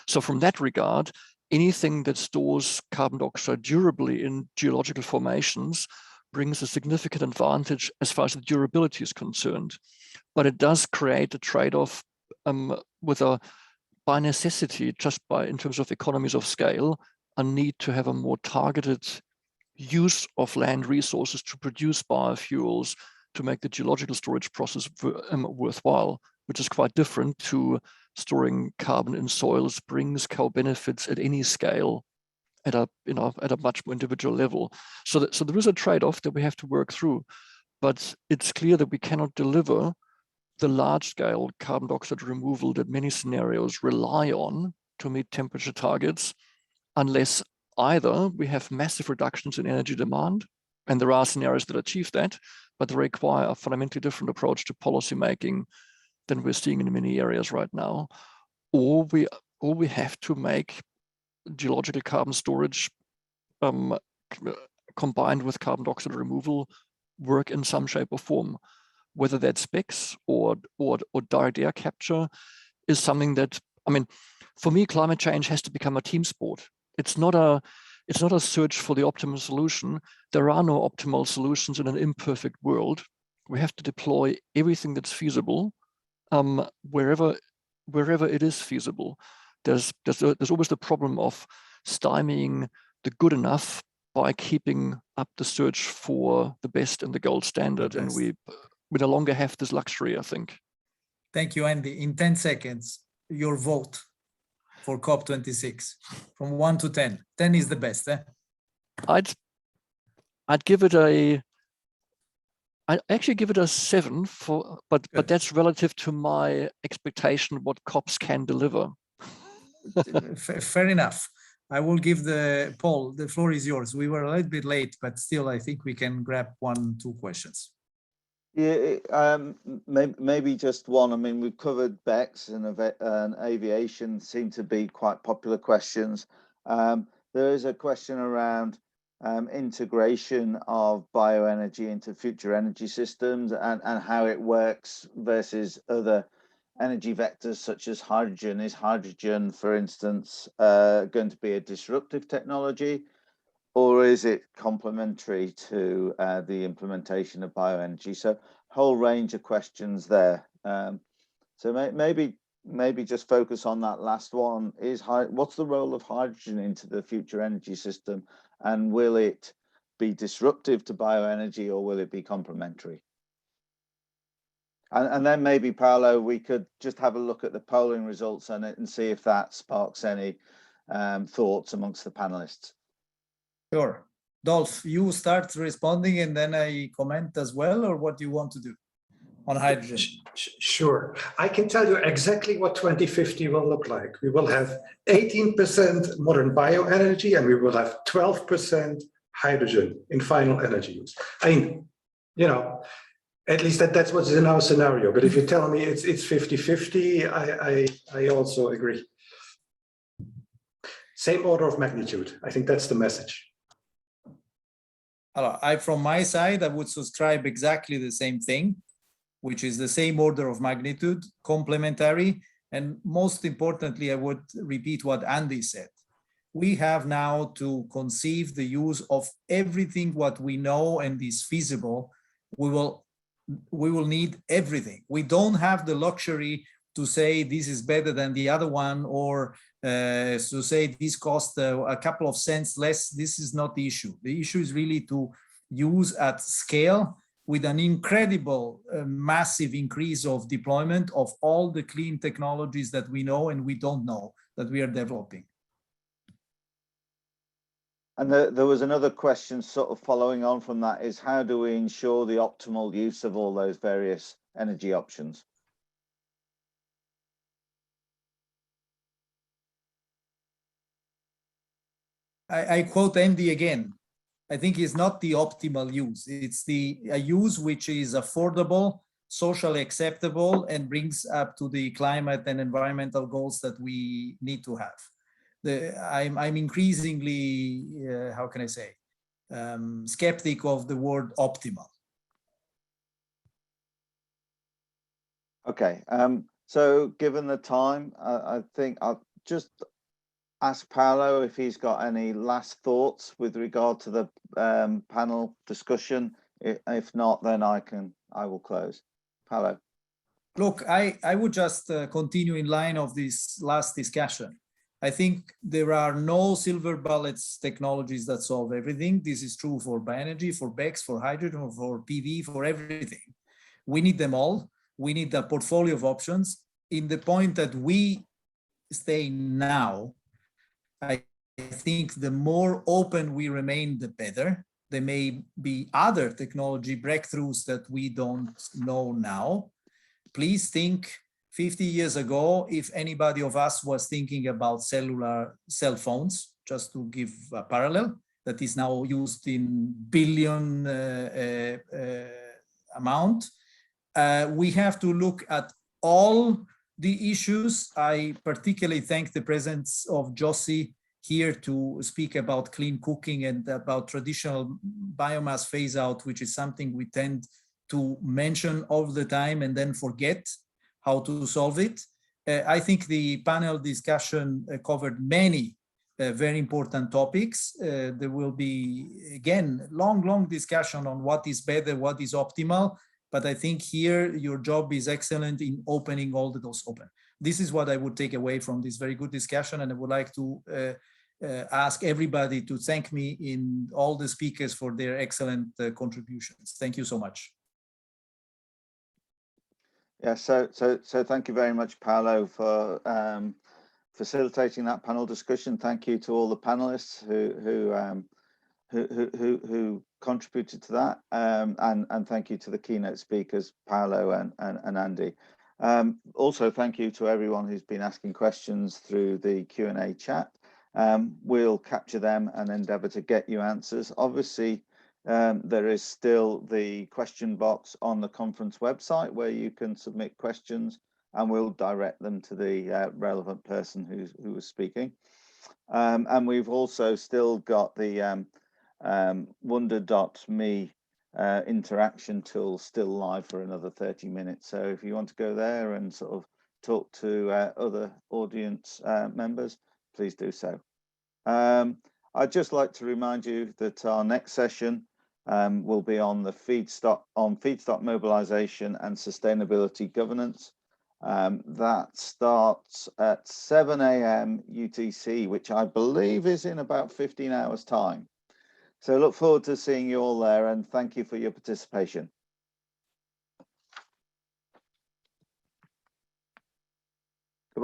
So from that regard, anything that stores carbon dioxide durably in geological formations brings a significant advantage as far as the durability is concerned. But it does create a trade-off by necessity, in terms of economies of scale, a need to have a more targeted use of land resources to produce biofuels, to make the geological storage process worthwhile, which is quite different to storing carbon in soils, brings co-benefits at any scale, at a much more individual level. So there is a trade-off that we have to work through, but it's clear that we cannot deliver the large-scale carbon dioxide removal that many scenarios rely on to meet temperature targets, unless either we have massive reductions in energy demand, and there are scenarios that achieve that, but they require a fundamentally different approach to policymaking than we're seeing in many areas right now, or we have to make geological carbon storage combined with carbon dioxide removal work in some shape or form. Whether that's BECCS or direct air capture is something that I mean, for me, climate change has to become a team sport. It's not a search for the optimal solution. There are no optimal solutions in an imperfect world. We have to deploy everything that's feasible, wherever it is feasible. There's always the problem of stymieing the good enough by keeping up the search for the best and the gold standard, and we no longer have this luxury, I think. Thank you, Andy. In 10 seconds, your vote for COP26 from 1 to 10. 10 is the best, eh? I'd actually give it a 7 but that's relative to my expectation what COPs can deliver. Fair enough. I will give Paul, the floor is yours. We were a little bit late, but still I think we can grab 1-2 questions. Yeah, maybe just one. I mean, we've covered BECCS and aviation seem to be quite popular questions. There is a question around integration of bioenergy into future energy systems and how it works versus other energy vectors such as hydrogen. Is hydrogen, for instance, going to be a disruptive technology, or is it complementary to the implementation of bioenergy? So whole range of questions there. So maybe just focus on that last one. What's the role of hydrogen into the future energy system, and will it be disruptive to bioenergy or will it be complementary? And then maybe, Paolo, we could just have a look at the polling results on it and see if that sparks any thoughts amongst the panelists. Sure. Dolph, you start responding and then I comment as well, or what do you want to do on hydrogen? Sure. I can tell you exactly what 2050 will look like. We will have 18% modern bioenergy and we will have 12% hydrogen in final energy use. I mean, you know, at least that's what's in our scenario. But if you tell me it's 50-50, I also agree. Same order of magnitude. I think that's the message. From my side, I would subscribe exactly the same thing, which is the same order of magnitude, complementary. And most importantly, I would repeat what Andy said. We have now to conceive the use of everything what we know and is feasible. We will need everything. We don't have the luxury to say this is better than the other one, or to say this costs a couple of cents less. This is not the issue. The issue is really to use at scale with an incredible, massive increase of deployment of all the clean technologies that we know and we don't know that we are developing. And there was another question sort of following on from that, is how do we ensure the optimal use of all those various energy options? I quote Andy again. I think it's not the optimal use. It's a use which is affordable, socially acceptable, and brings up to the climate and environmental goals that we need to have. I'm increasingly, how can I say, skeptic of the word optimal. Okay, so given the time, I think I'll just ask Paolo if he's got any last thoughts with regard to the panel discussion. If not, then I will close. Paolo. Look, I would just continue in line of this last discussion. I think there are no silver bullets technologies that solve everything. This is true for bioenergy, for BECCS, for hydrogen, for PV, for everything. We need them all. We need a portfolio of options. In the point that we stay now, I think the more open we remain, the better. There may be other technology breakthroughs that we don't know now. Please think 50 years ago, if anybody of us was thinking about cellular cell phones, just to give a parallel, that is now used in billion amount. We have to look at all the issues. I particularly thank the presence of Josie here to speak about clean cooking and about traditional biomass phase out, which is something we tend to mention all the time and then forget how to solve it. I think the panel discussion covered many very important topics. There will be, again, long discussion on what is better, what is optimal. But I think here your job is excellent in opening all the doors open. This is what I would take away from this very good discussion. And I would like to ask everybody to thank me in all the speakers for their excellent contributions. Thank you so much. Yeah, so thank you very much, Paolo, for facilitating that panel discussion. Thank you to all the panelists who contributed to that, and thank you to the keynote speakers, Paolo and Andy. Also, thank you to everyone who's been asking questions through the Q&A chat. We'll capture them and endeavour to get you answers. Obviously, there is still the question box on the conference website where you can submit questions, and we'll direct them to the relevant person who was speaking. And we've also still got the wonder.me interaction tool still live for another 30 minutes. So if you want to go there and sort of talk to other audience members, please do so. I'd just like to remind you that our next session will be on the feedstock mobilization and sustainability governance. That starts at 7 a.m. UTC, which I believe is in about 15 hours time. So look forward to seeing you all there, and thank you for your participation.